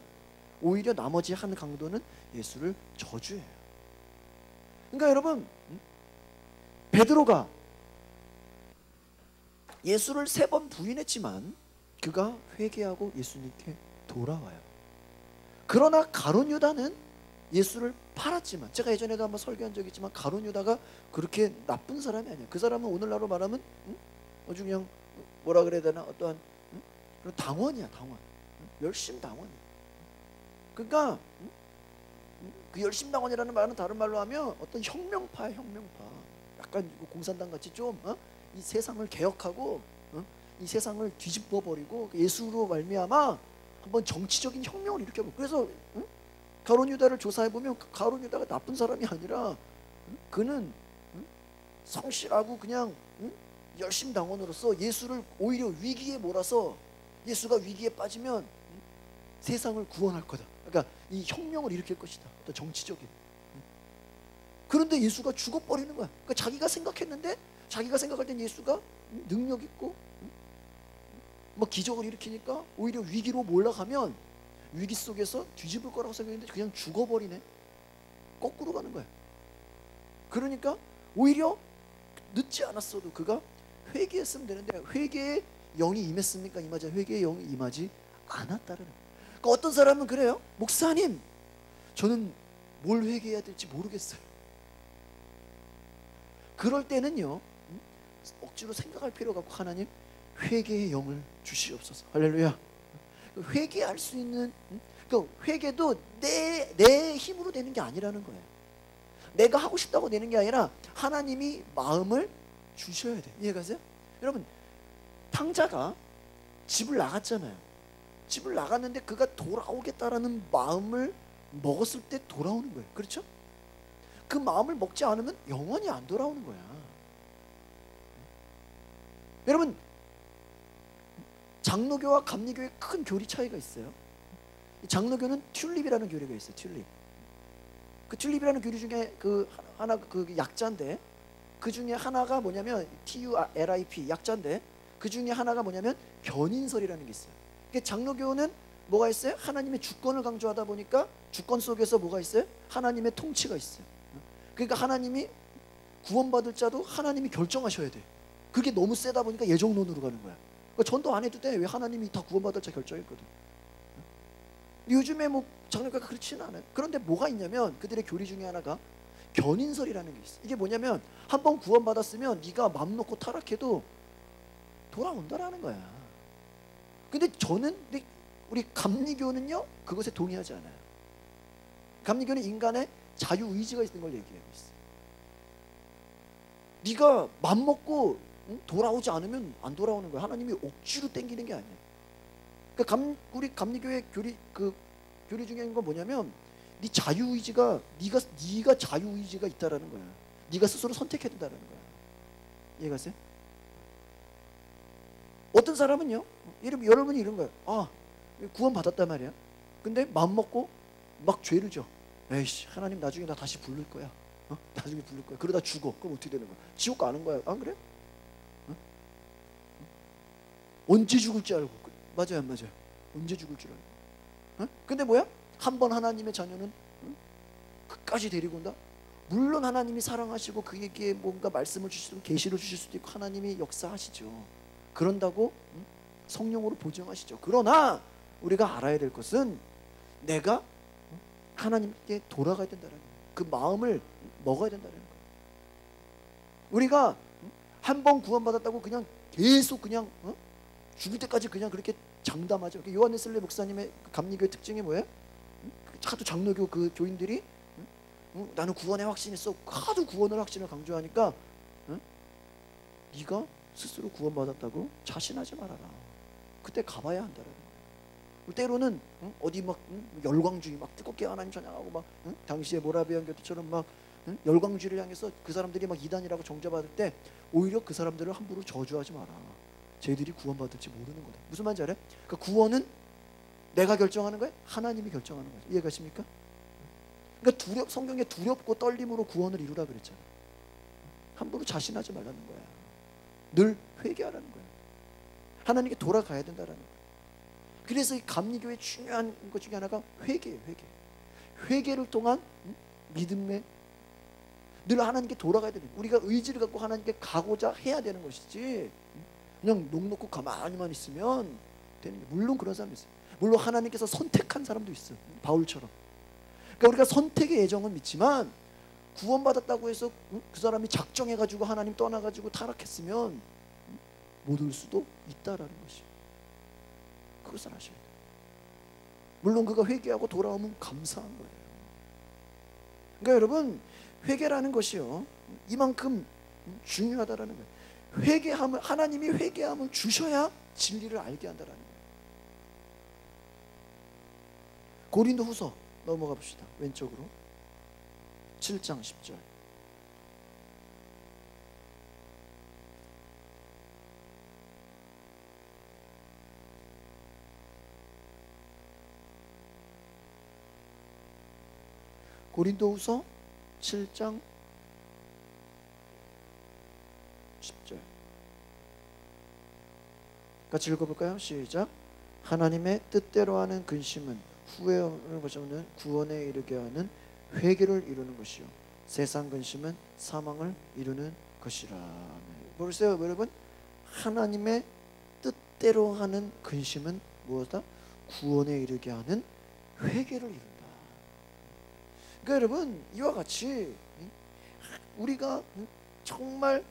오히려 나머지 한 강도는 예수를 저주해요. 그러니까 여러분, 베드로가 예수를 3번 부인했지만 그가 회개하고 예수님께 돌아와요. 그러나 가룟 유다는 예수를 팔았지만, 제가 예전에도 한번 설교한 적이 있지만 가룟 유다가 그렇게 나쁜 사람이 아니야. 그 사람은 오늘날로 말하면 아주 그냥 뭐라 그래야 되나, 어떠한 그런 당원이야. 당원. 열심 당원이야. 그러니까 그 열심 당원이라는 말은 다른 말로 하면 어떤 혁명파야. 혁명파. 약간 공산당 같이 좀 이 세상을 개혁하고 이 세상을 뒤집어 버리고 예수로 말미암아 한번 정치적인 혁명을 일으켜보고. 그래서 가룟 유다를 조사해 보면 가룟 유다가 나쁜 사람이 아니라 그는 성실하고 그냥 열심 당원으로서 예수를 오히려 위기에 몰아서 예수가 위기에 빠지면 세상을 구원할 거다. 그러니까 이 혁명을 일으킬 것이다. 또 정치적인. 그런데 예수가 죽어버리는 거야. 그러니까 자기가 생각했는데, 자기가 생각할 땐 예수가 능력 있고 뭐 기적을 일으키니까 오히려 위기로 몰아가면 위기 속에서 뒤집을 거라고 생각했는데 그냥 죽어버리네. 거꾸로 가는 거야. 그러니까 오히려 늦지 않았어도 그가 회개했으면 되는데 회개의 영이 임했습니까? 임하지 않 회개의 영이 임하지 않았다는. 그러니까 어떤 사람은 그래요. 목사님, 저는 뭘 회개해야 될지 모르겠어요. 그럴 때는요, 억지로 생각할 필요가 없고 하나님 회개의 영을 주시옵소서. 할렐루야. 회개할 수 있는, 그 회개도 내 힘으로 되는 게 아니라는 거예요. 내가 하고 싶다고 되는 게 아니라 하나님이 마음을 주셔야 돼. 이해가세요? 여러분, 탕자가 집을 나갔잖아요. 집을 나갔는데 그가 돌아오겠다라는 마음을 먹었을 때 돌아오는 거예요. 그렇죠? 그 마음을 먹지 않으면 영원히 안 돌아오는 거야. 여러분, 장로교와 감리교의 큰 교리 차이가 있어요. 장로교는 튤립이라는 교리가 있어요. 튤립. 그 튤립이라는 교리 중에 그 하나, 그 약자인데, 그 중에 하나가 뭐냐면 TULIP 약자인데, 그 중에 하나가 뭐냐면 견인설이라는 게 있어요. 그러니까 장로교는 뭐가 있어요? 하나님의 주권을 강조하다 보니까 주권 속에서 뭐가 있어요? 하나님의 통치가 있어요. 그러니까 하나님이 구원받을 자도 하나님이 결정하셔야 돼. 그게 너무 세다 보니까 예정론으로 가는 거야. 그러니까 전도 안 해도 돼. 왜? 하나님이 다 구원받을 자 결정했거든. 요즘에 뭐 장로교가 그렇지는 않아요. 그런데 뭐가 있냐면 그들의 교리 중에 하나가 견인설이라는 게 있어. 이게 뭐냐면 한 번 구원받았으면 네가 맘 놓고 타락해도 돌아온다라는 거야. 근데 우리 감리교는요 그것에 동의하지 않아요. 감리교는 인간의 자유의지가 있는 걸 얘기하고 있어. 네가 맘 먹고 돌아오지 않으면 안 돌아오는 거야. 하나님이 억지로 땡기는 게 아니야. 그러니까 우리 감리교의 교리 중에 있는 건 뭐냐면 네 자유의지가 네가 자유의지가 있다라는 거야. 네가 스스로 선택해야 된다라는 거야. 이해가 가세요? 어떤 사람은요, 여러분이 이런 거예요. 아, 구원 받았단 말이야. 근데 마음 먹고 막 죄를 져. 에이씨, 하나님 나중에 나 다시 부를 거야. 나중에 부를 거야. 그러다 죽어. 그럼 어떻게 되는 거야? 지옥 가는 거야. 안 그래? 언제 죽을 줄 알고. 맞아요, 안 맞아요? 언제 죽을 줄 알고. 근데 뭐야? 한 번 하나님의 자녀는 끝까지 데리고 온다. 물론 하나님이 사랑하시고 그에게 뭔가 말씀을 주시고 계시를 주실 수도 있고 하나님이 역사하시죠. 그런다고 성령으로 보증하시죠. 그러나 우리가 알아야 될 것은 내가 하나님께 돌아가야 된다는 거예요. 그 마음을 먹어야 된다는 거예요. 우리가 한 번 구원받았다고 그냥 계속 그냥 죽을 때까지 그냥 그렇게 장담하죠. 요한 웨슬리 목사님의 감리교의 특징이 뭐예요? 하도 장로교 그 교인들이 나는 구원에 확신했어. 하도 구원을 확신을 강조하니까 네가 스스로 구원받았다고 자신하지 말아라. 그때 가봐야 한다는 거예요. 때로는 어디 막 열광주의 막 뜨겁게 하나님 찬양하고 막 당시에 모라비안 교회처럼 막 열광주의를 향해서 그 사람들이 막 이단이라고 정죄받을 때 오히려 그 사람들을 함부로 저주하지 마라. 쟤들이 구원받을지 모르는 거다. 무슨 말인지 알아요? 그러니까 구원은 내가 결정하는 거예요? 하나님이 결정하는 거예요. 이해가십니까? 그러니까 성경에 두렵고 떨림으로 구원을 이루라 그랬잖아요. 함부로 자신하지 말라는 거야. 늘 회개하라는 거야. 하나님께 돌아가야 된다는 거야. 그래서 이 감리교의 중요한 것 중에 하나가 회개예요. 회개를 통한 믿음의 늘 하나님께 돌아가야 되는 거예요. 우리가 의지를 갖고 하나님께 가고자 해야 되는 것이지 그냥 녹놓고 가만히만 있으면 되는 게 물론 그런 사람도 있어요. 물론 하나님께서 선택한 사람도 있어요. 바울처럼. 그러니까 우리가 선택의 예정은 믿지만 구원받았다고 해서 그 사람이 작정해가지고 하나님 떠나가지고 타락했으면 못 올 수도 있다라는 것이에요. 그것을 아셔야 돼요. 물론 그가 회개하고 돌아오면 감사한 거예요. 그러니까 여러분 회개라는 것이요 이만큼 중요하다라는 거예요. 회개함을 하나님이 회개함을 주셔야 진리를 알게 한다라는 거예요. 고린도후서 넘어가 봅시다. 왼쪽으로 7장 10절. 고린도후서 7장 10절. 같이 읽어볼까요? 시작. 하나님의 뜻대로 하는 근심은 후회하는 것이 없는 구원에 이르게 하는 회개를 이루는 것이요 세상 근심은 사망을 이루는 것이라. 보세요 여러분, 하나님의 뜻대로 하는 근심은 무엇이다? 구원에 이르게 하는 회개를 이룬다. 그러니까 여러분 이와 같이 우리가 정말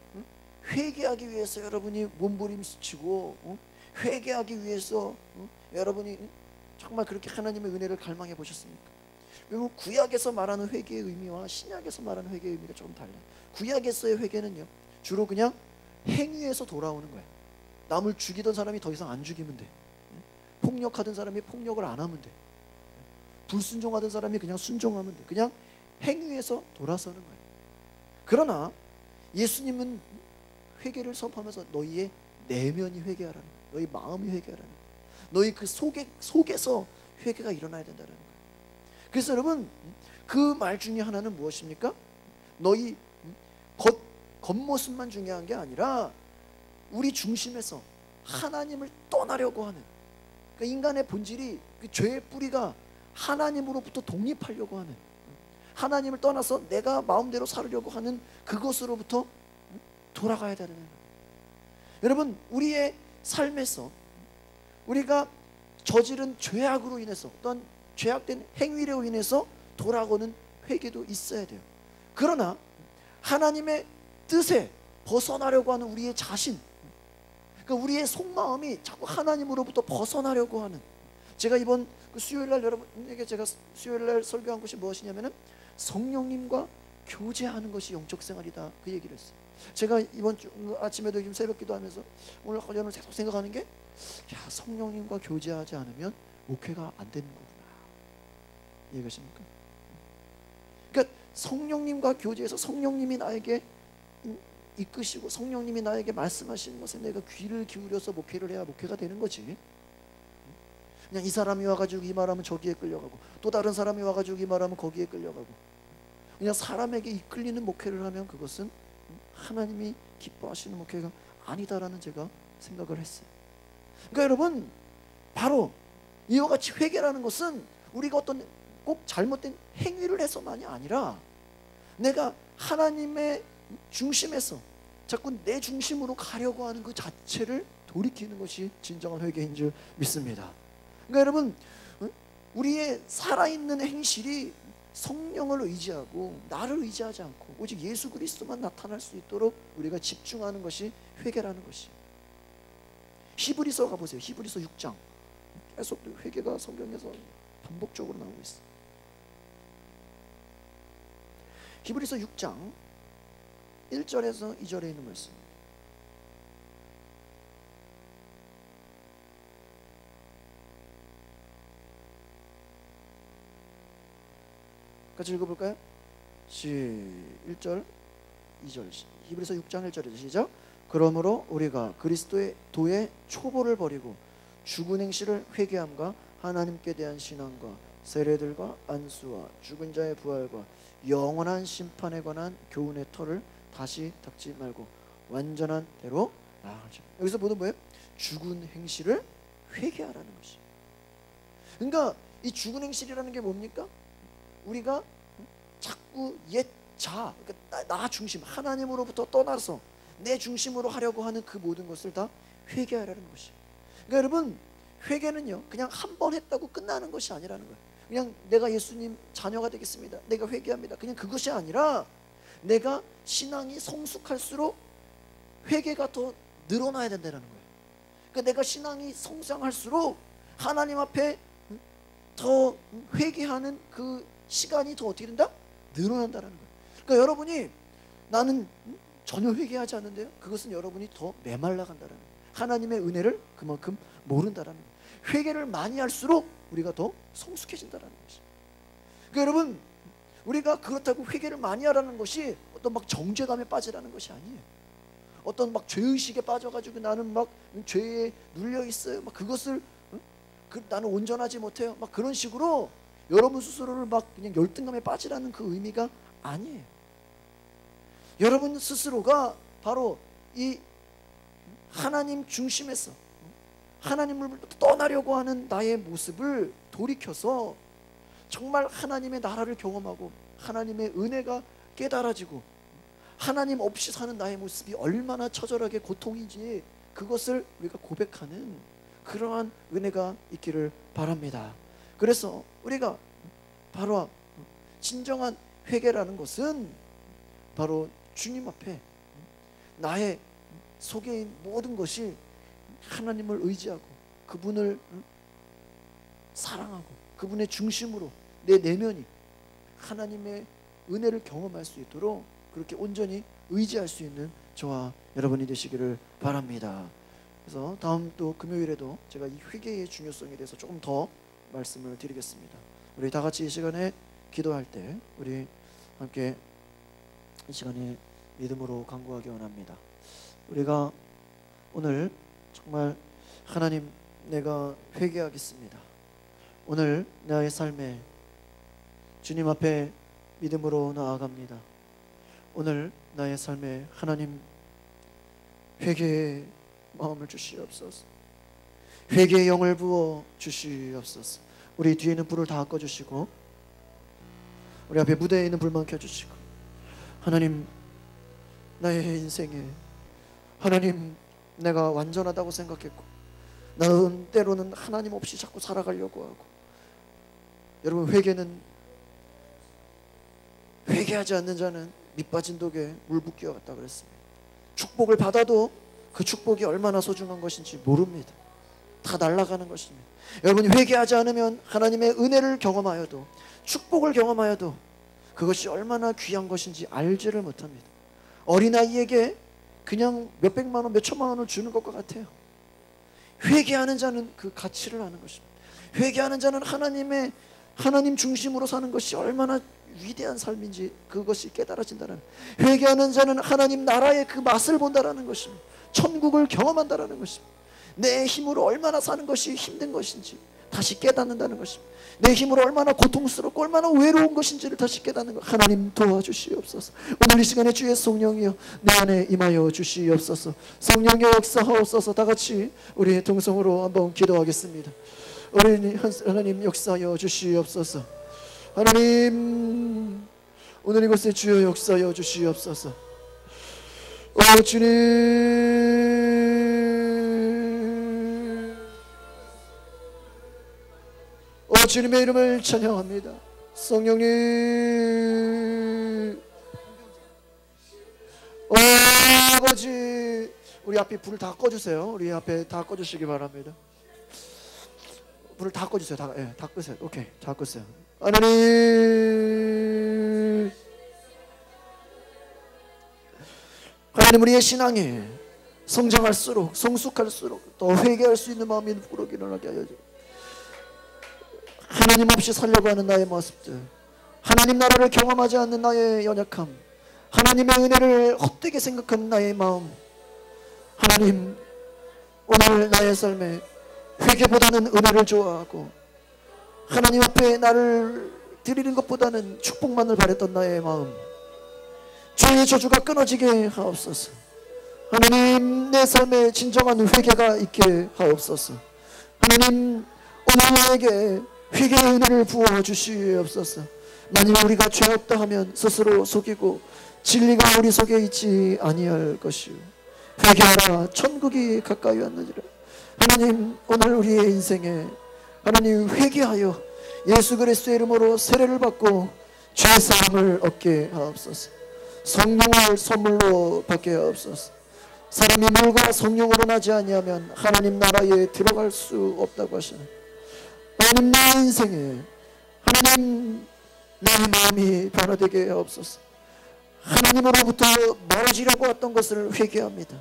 회개하기 위해서 여러분이 몸부림치고 회개하기 위해서 여러분이 정말 그렇게 하나님의 은혜를 갈망해 보셨습니까? 그리고 구약에서 말하는 회개의 의미와 신약에서 말하는 회개의 의미가 조금 달라요. 구약에서의 회개는요 주로 그냥 행위에서 돌아오는 거예요. 남을 죽이던 사람이 더 이상 안 죽이면 돼. 폭력하던 사람이 폭력을 안 하면 돼. 불순종하던 사람이 그냥 순종하면 돼. 그냥 행위에서 돌아서는 거예요. 그러나 예수님은 회개를 선포하면서 너희의 내면이 회개하라는 거예요. 너희 마음이 회개하라는 거예요. 너희 그 속에서 회개가 일어나야 된다는 거예요. 그래서 여러분 그 말 중에 하나는 무엇입니까? 너희 겉모습만 중요한 게 아니라 우리 중심에서 하나님을 떠나려고 하는 그러니까 인간의 본질이 그 죄의 뿌리가 하나님으로부터 독립하려고 하는 하나님을 떠나서 내가 마음대로 살으려고 하는 그것으로부터 돌아가야 되는 거예요. 여러분 우리의 삶에서 우리가 저지른 죄악으로 인해서 어떤 죄악된 행위로 인해서 돌아오는 회개도 있어야 돼요. 그러나 하나님의 뜻에 벗어나려고 하는 우리의 자신, 그러니까 우리의 속마음이 자꾸 하나님으로부터 벗어나려고 하는, 제가 이번 수요일날 여러분에게 제가 수요일날 설교한 것이 무엇이냐면은 성령님과 교제하는 것이 영적 생활이다, 그 얘기를 했어요. 제가 이번 주 아침에도 지금 새벽 기도하면서 오늘 계속 생각하는 게, 야, 성령님과 교제하지 않으면 목회가 안 되는 거구나. 이해가십니까? 그러니까 성령님과 교제해서 성령님이 나에게 이끄시고 성령님이 나에게 말씀하시는 것에 내가 귀를 기울여서 목회를 해야 목회가 되는 거지. 그냥 이 사람이 와가지고 이 말하면 저기에 끌려가고, 또 다른 사람이 와가지고 이 말하면 거기에 끌려가고, 그냥 사람에게 이끌리는 목회를 하면 그것은 하나님이 기뻐하시는 목회가 아니다라는 제가 생각을 했어요. 그러니까 여러분, 바로 이와 같이 회개라는 것은 우리가 어떤 꼭 잘못된 행위를 해서만이 아니라 내가 하나님의 중심에서 자꾸 내 중심으로 가려고 하는 그 자체를 돌이키는 것이 진정한 회개인 줄 믿습니다. 그러니까 여러분, 우리의 살아있는 행실이 성령을 의지하고 나를 의지하지 않고 오직 예수 그리스도만 나타날 수 있도록 우리가 집중하는 것이 회개라는 것이. 히브리서 가보세요. 히브리서 6장. 계속 회개가 성경에서 반복적으로 나오고 있어요. 히브리서 6장 1절에서 2절에 있는 말씀. 같이 읽어볼까요? 1절 2절. 히브리서 6장 1절에서 시작. 그러므로 우리가 그리스도의 도의 초보를 버리고 죽은 행실을 회개함과 하나님께 대한 신앙과 세례들과 안수와 죽은 자의 부활과 영원한 심판에 관한 교훈의 터를 다시 닦지 말고 완전한 대로 나아가자. 여기서 보는 뭐예요? 죽은 행실을 회개하라는 것이. 그러니까 이 죽은 행실이라는 게 뭡니까? 우리가 자꾸 옛 자, 그러니까 나 중심, 하나님으로부터 떠나서 내 중심으로 하려고 하는 그 모든 것을 다 회개하라는 것이. 그러니까 여러분, 회개는요 그냥 한 번 했다고 끝나는 것이 아니라는 거예요. 그냥 내가 예수님 자녀가 되겠습니다, 내가 회개합니다, 그냥 그것이 아니라 내가 신앙이 성숙할수록 회개가 더 늘어나야 된다는 거예요. 그러니까 내가 신앙이 성장할수록 하나님 앞에 더 회개하는 그 시간이 더 어떻게 된다? 늘어난다는 거예요. 그러니까 여러분이 나는 전혀 회개하지 않는데요, 그것은 여러분이 더 메말라간다는 거예요. 하나님의 은혜를 그만큼 모른다는 거예요. 회개를 많이 할수록 우리가 더 성숙해진다는 것이. 그러니까 여러분, 우리가 그렇다고 회개를 많이 하라는 것이 어떤 막 정죄감에 빠지라는 것이 아니에요. 어떤 막 죄의식에 빠져가지고 나는 막 죄에 눌려 있어요, 막 그것을 나는 온전하지 못해요, 막 그런 식으로 여러분 스스로를 막 그냥 열등감에 빠지라는 그 의미가 아니에요. 여러분 스스로가 바로 이 하나님 중심에서 하나님을 떠나려고 하는 나의 모습을 돌이켜서 정말 하나님의 나라를 경험하고 하나님의 은혜가 깨달아지고 하나님 없이 사는 나의 모습이 얼마나 처절하게 고통인지 그것을 우리가 고백하는 그러한 은혜가 있기를 바랍니다. 그래서 우리가 바로 진정한 회개라는 것은 바로 주님 앞에 나의 속에 있는 모든 것이 하나님을 의지하고 그분을 사랑하고 그분의 중심으로 내 내면이 하나님의 은혜를 경험할 수 있도록 그렇게 온전히 의지할 수 있는 저와 여러분이 되시기를 바랍니다. 그래서 다음 또 금요일에도 제가 이 회개의 중요성에 대해서 조금 더 말씀을 드리겠습니다. 우리 다 같이 이 시간에 기도할 때 우리 함께 이 시간에 믿음으로 간구하기 원합니다. 우리가 오늘 정말 하나님, 내가 회개하겠습니다. 오늘 나의 삶에 주님 앞에 믿음으로 나아갑니다. 오늘 나의 삶에 하나님 회개의 마음을 주시옵소서. 회개의 영을 부어 주시옵소서. 우리 뒤에 있는 불을 다 꺼주시고 우리 앞에 무대에 있는 불만 켜주시고, 하나님, 나의 인생에 하나님, 내가 완전하다고 생각했고 나는 때로는 하나님 없이 자꾸 살아가려고 하고 여러분, 회개하지 않는 자는 밑빠진 독에 물 붓기와 같다 그랬습니다. 축복을 받아도 그 축복이 얼마나 소중한 것인지 모릅니다. 다 날아가는 것입니다. 여러분이 회개하지 않으면 하나님의 은혜를 경험하여도, 축복을 경험하여도 그것이 얼마나 귀한 것인지 알지를 못합니다. 어린아이에게 그냥 몇백만 원, 몇천만 원을 주는 것과 같아요. 회개하는 자는 그 가치를 아는 것입니다. 회개하는 자는 하나님 중심으로 사는 것이 얼마나 위대한 삶인지 그것이 깨달아진다는, 회개하는 자는 하나님 나라의 그 맛을 본다라는 것입니다. 천국을 경험한다라는 것입니다. 내 힘으로 얼마나 사는 것이 힘든 것인지 다시 깨닫는다는 것입니다. 내 힘으로 얼마나 고통스럽고 얼마나 외로운 것인지를 다시 깨닫는 것. 하나님 도와주시옵소서. 오늘 이 시간에 주의 성령이여 내 안에 임하여 주시옵소서. 성령의 역사하옵소서. 다 같이 우리 동성으로 한번 기도하겠습니다. 우리 하나님 역사하여 주시옵소서. 하나님, 오늘 이곳에 주여 역사하여 주시옵소서. 오 주님, 오 주님의 이름을 찬양합니다. 성령님, 오 아버지, 우리 앞에 불을 다 꺼주세요. 우리 앞에 다 꺼주시기 바랍니다. 불을 다 꺼주세요. 다 끄세요. 오케이, 다 끄세요. 하나님, 우리의 신앙이 성장할수록, 성숙할수록 더 회개할 수 있는 마음이 부르게 일어나게 하여 주옵소서. 하나님 없이 살려고 하는 나의 모습들, 하나님 나라를 경험하지 않는 나의 연약함, 하나님의 은혜를 헛되게 생각하는 나의 마음, 하나님, 오늘 나의 삶에 회개보다는 은혜를 좋아하고 하나님 앞에 나를 드리는 것보다는 축복만을 바랬던 나의 마음, 주의 저주가 끊어지게 하옵소서. 하나님, 내 삶에 진정한 회개가 있게 하옵소서. 하나님, 오늘 나에게 회개의 은혜를 부어 주시옵소서. 만일 우리가 죄 없다 하면 스스로 속이고 진리가 우리 속에 있지 아니할 것이요, 회개하라 천국이 가까이 왔느니라. 하나님, 오늘 우리의 인생에 하나님 회개하여 예수 그리스도의 이름으로 세례를 받고 죄 사함을 얻게 하옵소서. 성령을 선물로 받게 하옵소서. 사람이 물과 성령으로 나지 아니하면 하나님 나라에 들어갈 수 없다고 하시는, 하나님 내 인생에 하나님 내 마음이 변화되게 하옵소서. 하나님으로부터 멀어지려고 했던 것을 회개합니다.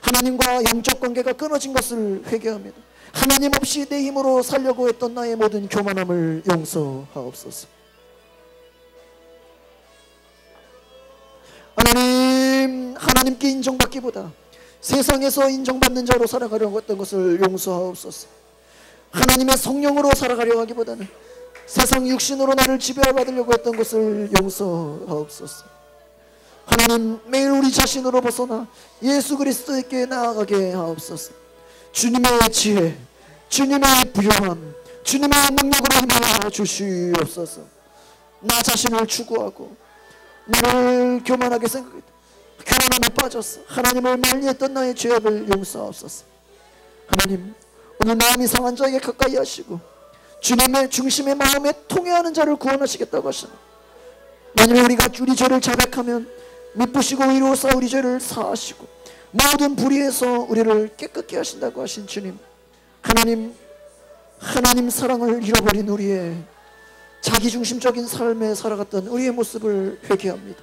하나님과 영적 관계가 끊어진 것을 회개합니다. 하나님 없이 내 힘으로 살려고 했던 나의 모든 교만함을 용서하옵소서. 하나님, 하나님께 인정받기보다 세상에서 인정받는 자로 살아가려고 했던 것을 용서하옵소서. 하나님의 성령으로 살아가려고 하기보다는 세상 육신으로 나를 지배받으려고 했던 것을 용서하옵소서. 하나님, 매일 우리 자신으로 벗어나 예수 그리스도에게 나아가게 하옵소서. 주님의 지혜, 주님의 부요함, 주님의 능력으로 임하여 주시옵소서. 나 자신을 추구하고 나를 교만하게 생각했다, 교만함에 빠졌어. 하나님을 멀리했던 나의 죄악을 용서하옵소서. 하나님, 오늘 마음이 상한 자에게 가까이 하시고 주님의 중심의 마음에 통해하는 자를 구원하시겠다고 하시나, 만일 우리가 우리 죄를 자백하면 미쁘시고 의로우사 우리 죄를 사하시고 모든 불의에서 우리를 깨끗게 하신다고 하신 주님, 하나님 사랑을 잃어버린 우리의 자기중심적인 삶에 살아갔던 우리의 모습을 회개합니다.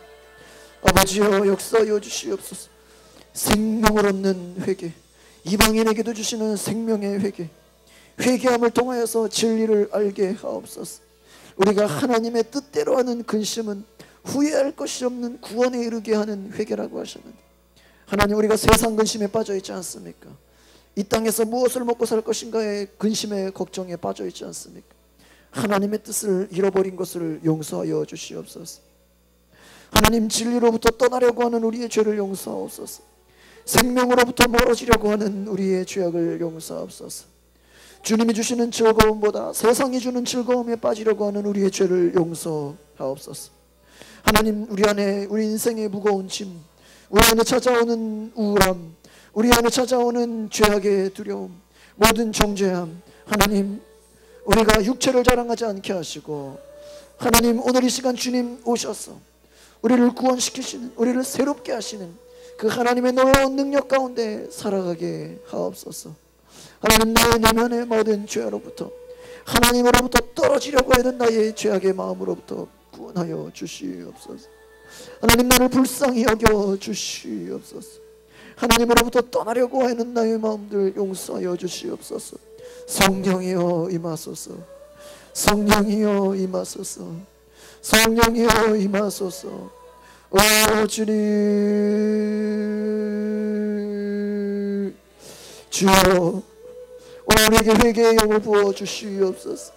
아버지여, 역사하여 주시옵소서. 생명을 얻는 회개, 이방인에게도 주시는 생명의 회개, 회개함을 통하여서 진리를 알게 하옵소서. 우리가 하나님의 뜻대로 하는 근심은 후회할 것이 없는 구원에 이르게 하는 회개라고 하셨는데, 하나님, 우리가 세상 근심에 빠져 있지 않습니까? 이 땅에서 무엇을 먹고 살 것인가의 근심에 걱정에 빠져 있지 않습니까? 하나님의 뜻을 잃어버린 것을 용서하여 주시옵소서. 하나님, 진리로부터 떠나려고 하는 우리의 죄를 용서하옵소서. 생명으로부터 멀어지려고 하는 우리의 죄악을 용서하옵소서. 주님이 주시는 즐거움보다 세상이 주는 즐거움에 빠지려고 하는 우리의 죄를 용서하옵소서. 하나님, 우리 안에 우리 인생의 무거운 짐, 우리 안에 찾아오는 우울함, 우리 안에 찾아오는 죄악의 두려움, 모든 정죄함, 하나님, 우리가 육체를 자랑하지 않게 하시고, 하나님 오늘 이 시간 주님 오셔서 우리를 구원시키시는, 우리를 새롭게 하시는 그 하나님의 놀라운 능력 가운데 살아가게 하옵소서. 하나님, 나의 내면의 모든 죄로부터, 하나님으로부터 떨어지려고 하는 나의 죄악의 마음으로부터 구원하여 주시옵소서. 하나님, 나를 불쌍히 여겨 주시옵소서. 하나님으로부터 떠나려고 하는 나의 마음들 용서하여 주시옵소서. 성령이여 임하소서. 성령이여 임하소서. 성령이여 임하소서. 오 주님, 주여 오늘 우리에게 회개의 영을 부어 주시옵소서.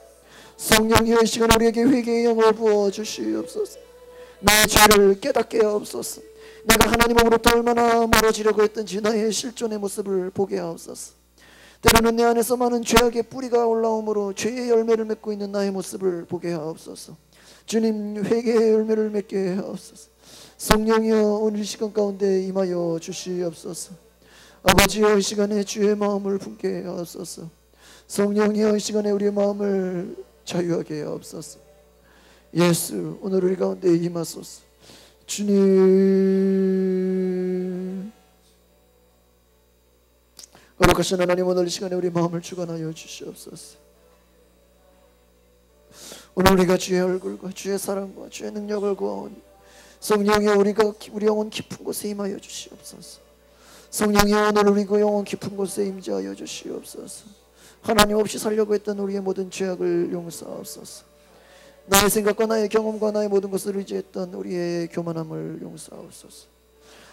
성령이여 이 시간 우리에게 회개의 영을 부어 주시옵소서. 내 죄를 깨닫게 하옵소서. 내가 하나님으로부터 얼마나 멀어지려고 했던지 나의 실존의 모습을 보게 하옵소서. 때로는 내 안에서 많은 죄악의 뿌리가 올라오므로 죄의 열매를 맺고 있는 나의 모습을 보게 하옵소서. 주님, 회개의 열매를 맺게 하옵소서. 성령이여 오늘 이 시간 가운데 임하여 주시옵소서. 아버지여 이 시간에 주의 마음을 품게 하옵소서. 성령이여 이 시간에 우리의 마음을 자유하게 하옵소서. 예수 오늘 우리 가운데 임하소서. 주님, 거룩하신 하나님, 오늘 이 시간에 우리 마음을 주관하여 주시옵소서. 오늘 우리가 주의 얼굴과 주의 사랑과 주의 능력을 구하오니 성령이여 우리 영혼 깊은 곳에 임하여 주시옵소서. 성령이여 오늘 우리 그 영혼 깊은 곳에 임재하여 주시옵소서. 하나님 없이 살려고 했던 우리의 모든 죄악을 용서하옵소서. 나의 생각과 나의 경험과 나의 모든 것을 의지했던 우리의 교만함을 용서하옵소서.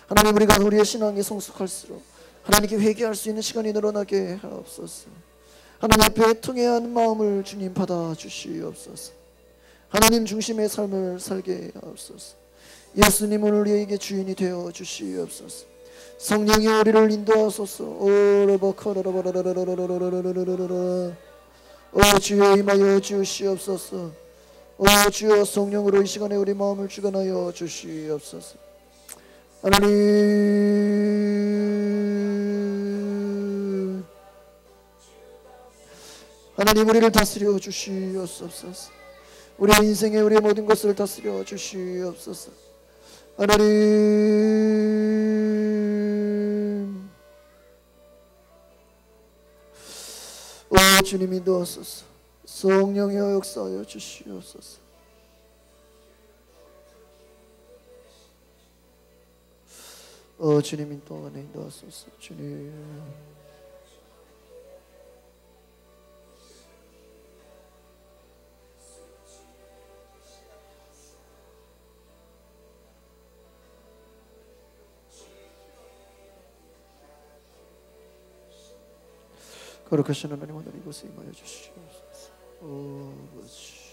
하나님, 우리가 우리의 신앙이 성숙할수록 하나님께 회개할 수 있는 시간이 늘어나게 하옵소서. 하나님 앞에 통회한 마음을 주님 받아 주시옵소서. 하나님 중심의 삶을 살게 하옵소서. 예수님 오늘 우리에게 주인이 되어 주시옵소서. 성령이 우리를 인도하소서. 오 주여 임하여 주시옵소서. 오 주여 성령으로 이 시간에 우리 마음을 주관하여 주시옵소서. 하나님 우리를 다스려 주시옵소서. 우리의 인생에 우리의 모든 것을 다스려 주시옵소서. 하나님, 오 주님 인도하소서. 성령이여 역사하여 주시옵소서. 오 주님 인도하소서. 주님, 거룩하신 하나님 오늘 이곳에 임하여 주시옵소서. 오 아버지,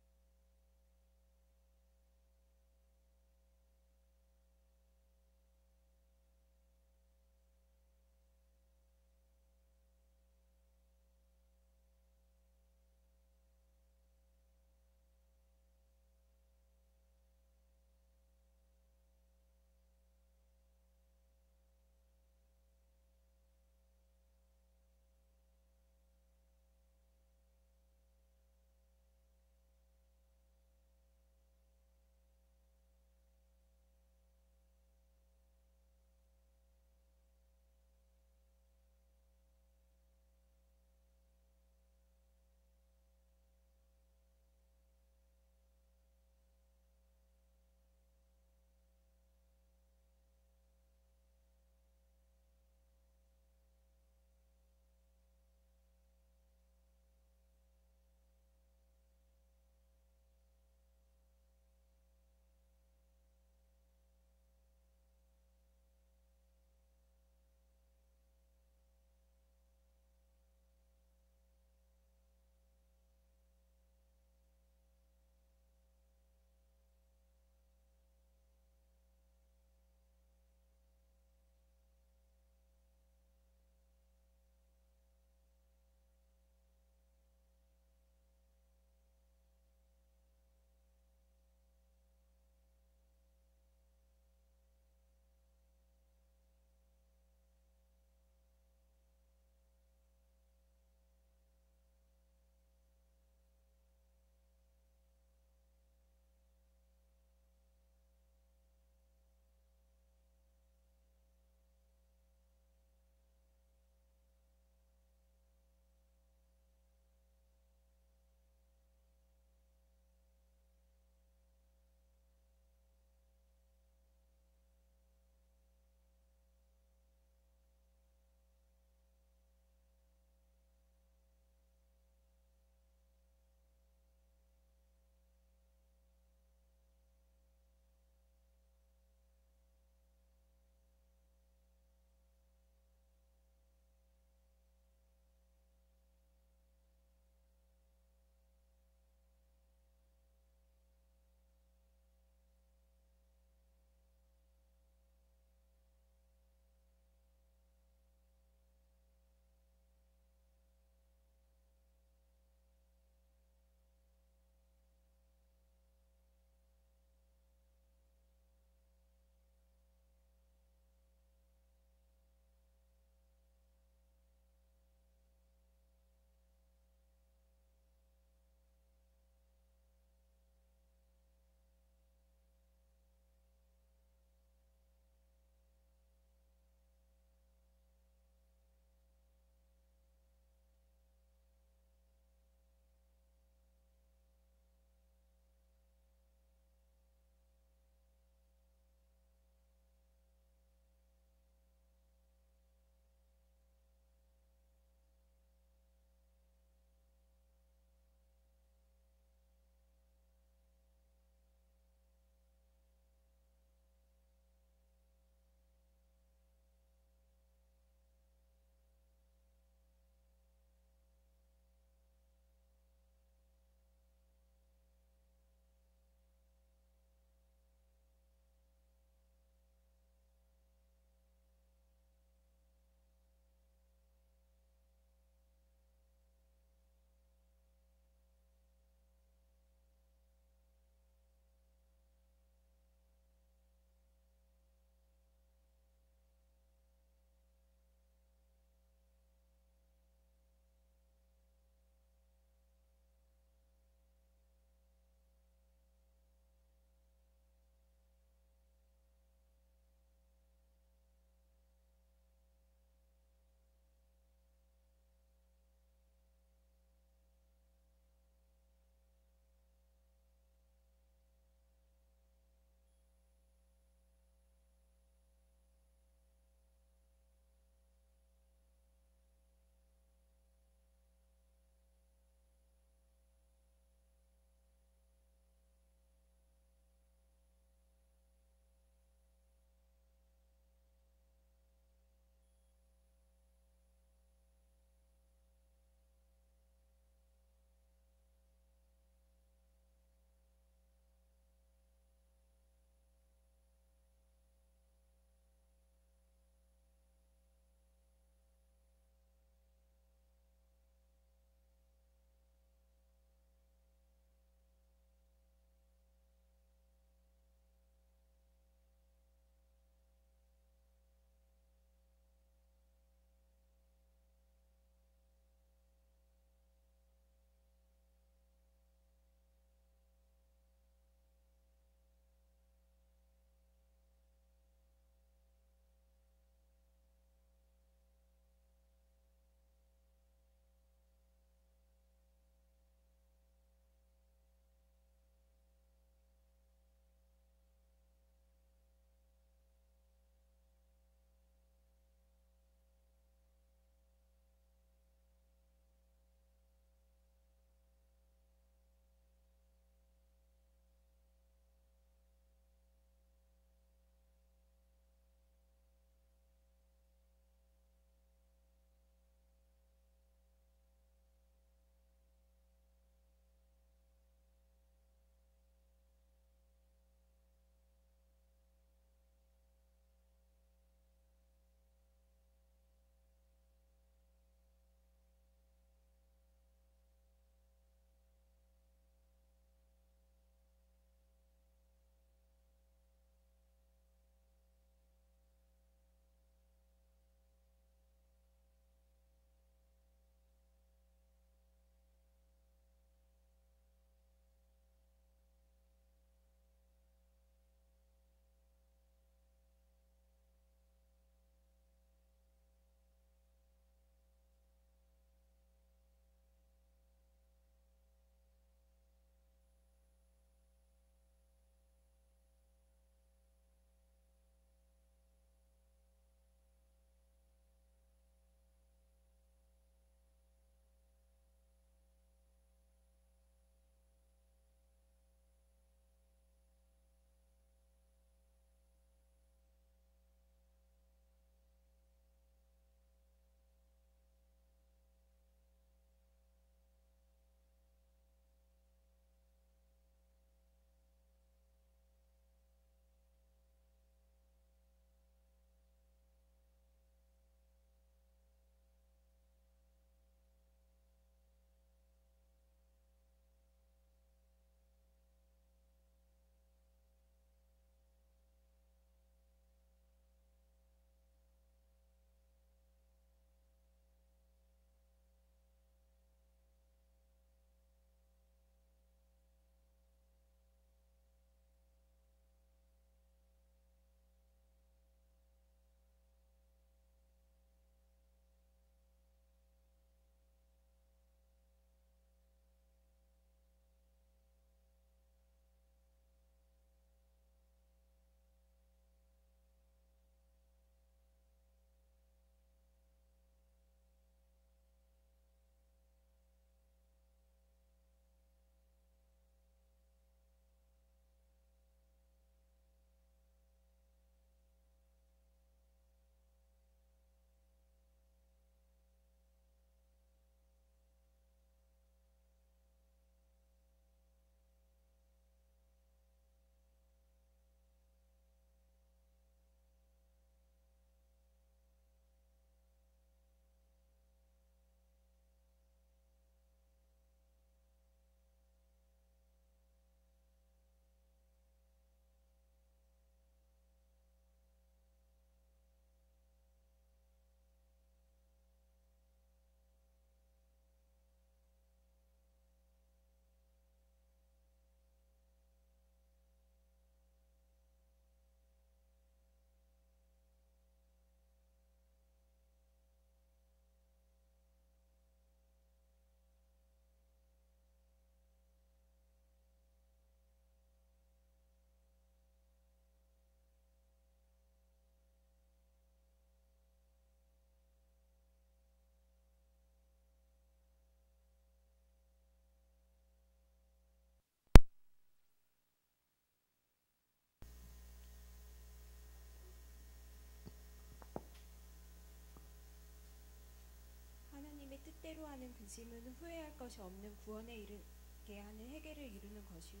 뜻대로 하는 근심은 후회할 것이 없는 구원에 이르게 하는 회개를 이루는 것이요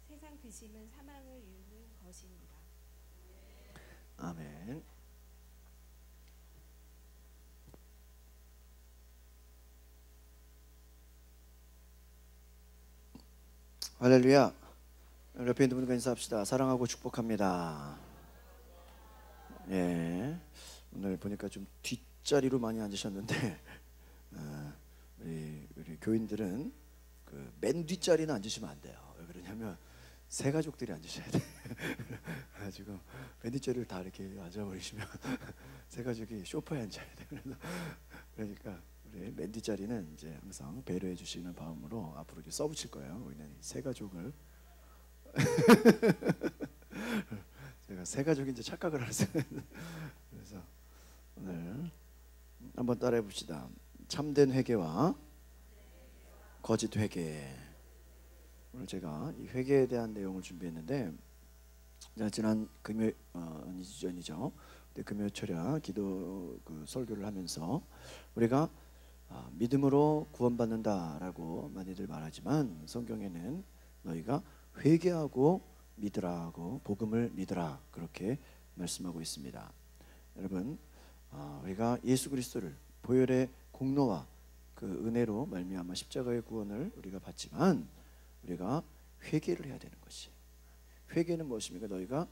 세상 근심은 사망을 이루는 것입니다. 아멘. 할렐루야. 옆에 있는 분과 인사합시다. 사랑하고 축복합니다. 예. 오늘 보니까 좀 뒷자리로 많이 앉으셨는데 우리 교인들은 그 맨 뒷자리는 앉으시면 안 돼요. 왜 그러냐면 새 가족들이 앉으셔야 돼. 가지고 맨 뒷자리를 다 이렇게 앉아버리시면 새 가족이 소파에 앉아야 돼. 그러니까 우리 맨 뒷자리는 이제 항상 배려해 주시는 마음으로 앞으로 이제 써붙일 거예요. 우리는 새 가족을 제가 새 가족인지 착각을 하세요. 그래서 오늘 한번 따라해 봅시다. 참된 회개와 거짓 회개. 오늘 제가 이 회개에 대한 내용을 준비했는데, 지난 금요 전이죠. 금요 철야 기도 설교를 하면서 우리가 믿음으로 구원받는다라고 많이들 말하지만 성경에는 너희가 회개하고 믿으라고 복음을 믿으라 그렇게 말씀하고 있습니다. 여러분, 우리가 예수 그리스도를 보혈의 공로와 그 은혜로 말미암아 십자가의 구원을 우리가 받지만 우리가 회개를 해야 되는 것이. 회개는 무엇입니까? 너희가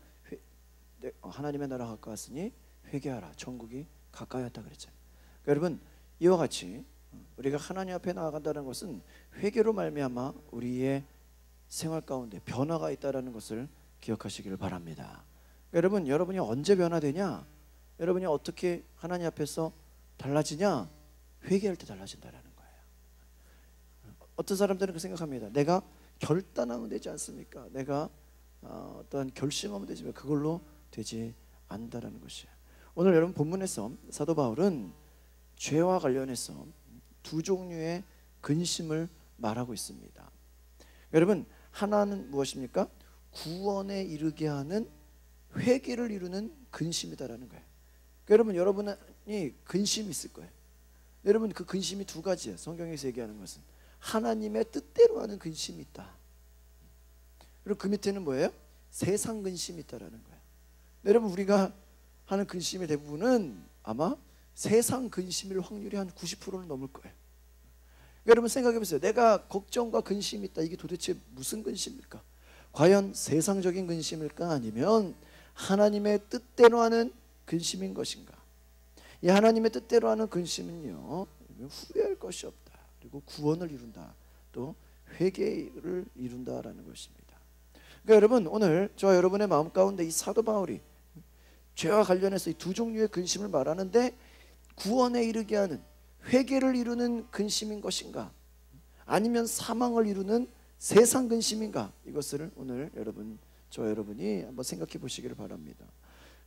하나님의 나라 가까웠으니 회개하라. 천국이 가까이 왔다 그랬잖아요. 그러니까 여러분, 이와 같이 우리가 하나님 앞에 나아간다는 것은 회개로 말미암아 우리의 생활 가운데 변화가 있다는 것을 기억하시기를 바랍니다. 여러분, 여러분이 언제 변화되냐? 여러분이 어떻게 하나님 앞에서 달라지냐? 회개할 때 달라진다는 거예요. 어떤 사람들은 그 생각합니다. 내가 결단하면 되지 않습니까? 내가 어떤 결심하면 되지만 그걸로 되지 않는다는 것이에요. 오늘 여러분 본문에서 사도 바울은 죄와 관련해서 두 종류의 근심을 말하고 있습니다. 여러분, 하나는 무엇입니까? 구원에 이르게 하는 회개를 이루는 근심이다라는 거예요. 그러니까 여러분, 여러분이 근심이 있을 거예요. 여러분, 그 근심이 두 가지예요. 성경에서 얘기하는 것은 하나님의 뜻대로 하는 근심이 있다. 그리고 그 밑에는 뭐예요? 세상 근심이 있다라는 거예요. 여러분, 우리가 하는 근심의 대부분은 아마 세상 근심일 확률이 한 90%는 넘을 거예요. 여러분 생각해 보세요. 내가 걱정과 근심이 있다. 이게 도대체 무슨 근심일까? 과연 세상적인 근심일까? 아니면 하나님의 뜻대로 하는 근심인 것인가? 이 하나님의 뜻대로 하는 근심은요, 후회할 것이 없다. 그리고 구원을 이룬다. 또 회개를 이룬다라는 것입니다. 그러니까 여러분, 오늘 저와 여러분의 마음 가운데 이 사도 바울이 죄와 관련해서 이 두 종류의 근심을 말하는데, 구원에 이르게 하는 회개를 이루는 근심인 것인가? 아니면 사망을 이루는 세상 근심인가? 이것을 오늘 저와 여러분이 한번 생각해 보시기를 바랍니다.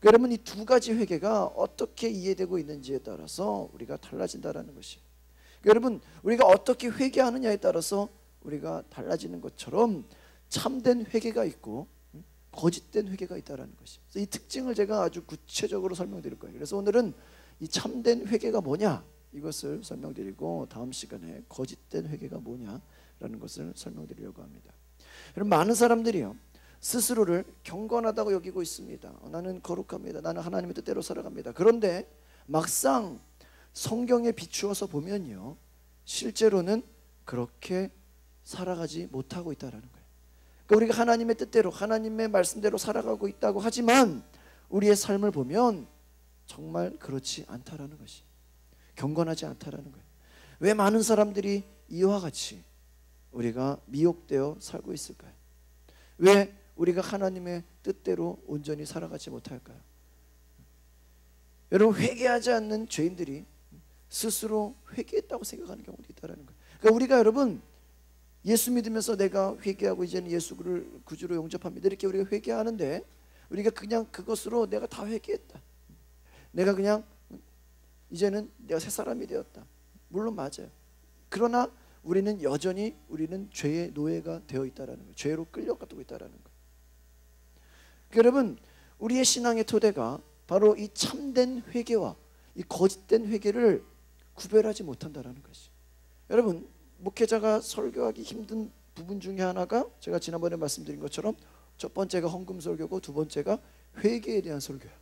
그러니까 여러분, 이 두 가지 회개가 어떻게 이해되고 있는지에 따라서 우리가 달라진다라는 것이에요. 그러니까 여러분, 우리가 어떻게 회개하느냐에 따라서 우리가 달라지는 것처럼 참된 회개가 있고 거짓된 회개가 있다라는 것이에요. 그래서 이 특징을 제가 아주 구체적으로 설명드릴 거예요. 그래서 오늘은 이 참된 회개가 뭐냐 이것을 설명드리고, 다음 시간에 거짓된 회개가 뭐냐라는 것을 설명드리려고 합니다. 여러분, 많은 사람들이요 스스로를 경건하다고 여기고 있습니다. 나는 거룩합니다. 나는 하나님의 뜻대로 살아갑니다. 그런데 막상 성경에 비추어서 보면요, 실제로는 그렇게 살아가지 못하고 있다는 거예요. 그러니까 우리가 하나님의 뜻대로 하나님의 말씀대로 살아가고 있다고 하지만 우리의 삶을 보면 정말 그렇지 않다라는 것이, 경건하지 않다라는 거예요. 왜 많은 사람들이 이와 같이 우리가 미혹되어 살고 있을까요? 왜 우리가 하나님의 뜻대로 온전히 살아가지 못할까요? 여러분, 회개하지 않는 죄인들이 스스로 회개했다고 생각하는 경우도 있다는 거예요. 그러니까 우리가 여러분 예수 믿으면서 내가 회개하고 이제는 예수를 구주로 영접합니다, 이렇게 우리가 회개하는데 우리가 그냥 그것으로 내가 다 회개했다, 내가 그냥 이제는 내가 새 사람이 되었다. 물론 맞아요. 그러나 우리는 여전히 우리는 죄의 노예가 되어 있다라는 거예요. 죄로 끌려가고 있다라는 거예요. 여러분, 우리의 신앙의 토대가 바로 이 참된 회개와 이 거짓된 회개를 구별하지 못한다라는 것이. 여러분, 목회자가 설교하기 힘든 부분 중에 하나가 제가 지난번에 말씀드린 것처럼 첫 번째가 헌금 설교고 두 번째가 회개에 대한 설교야.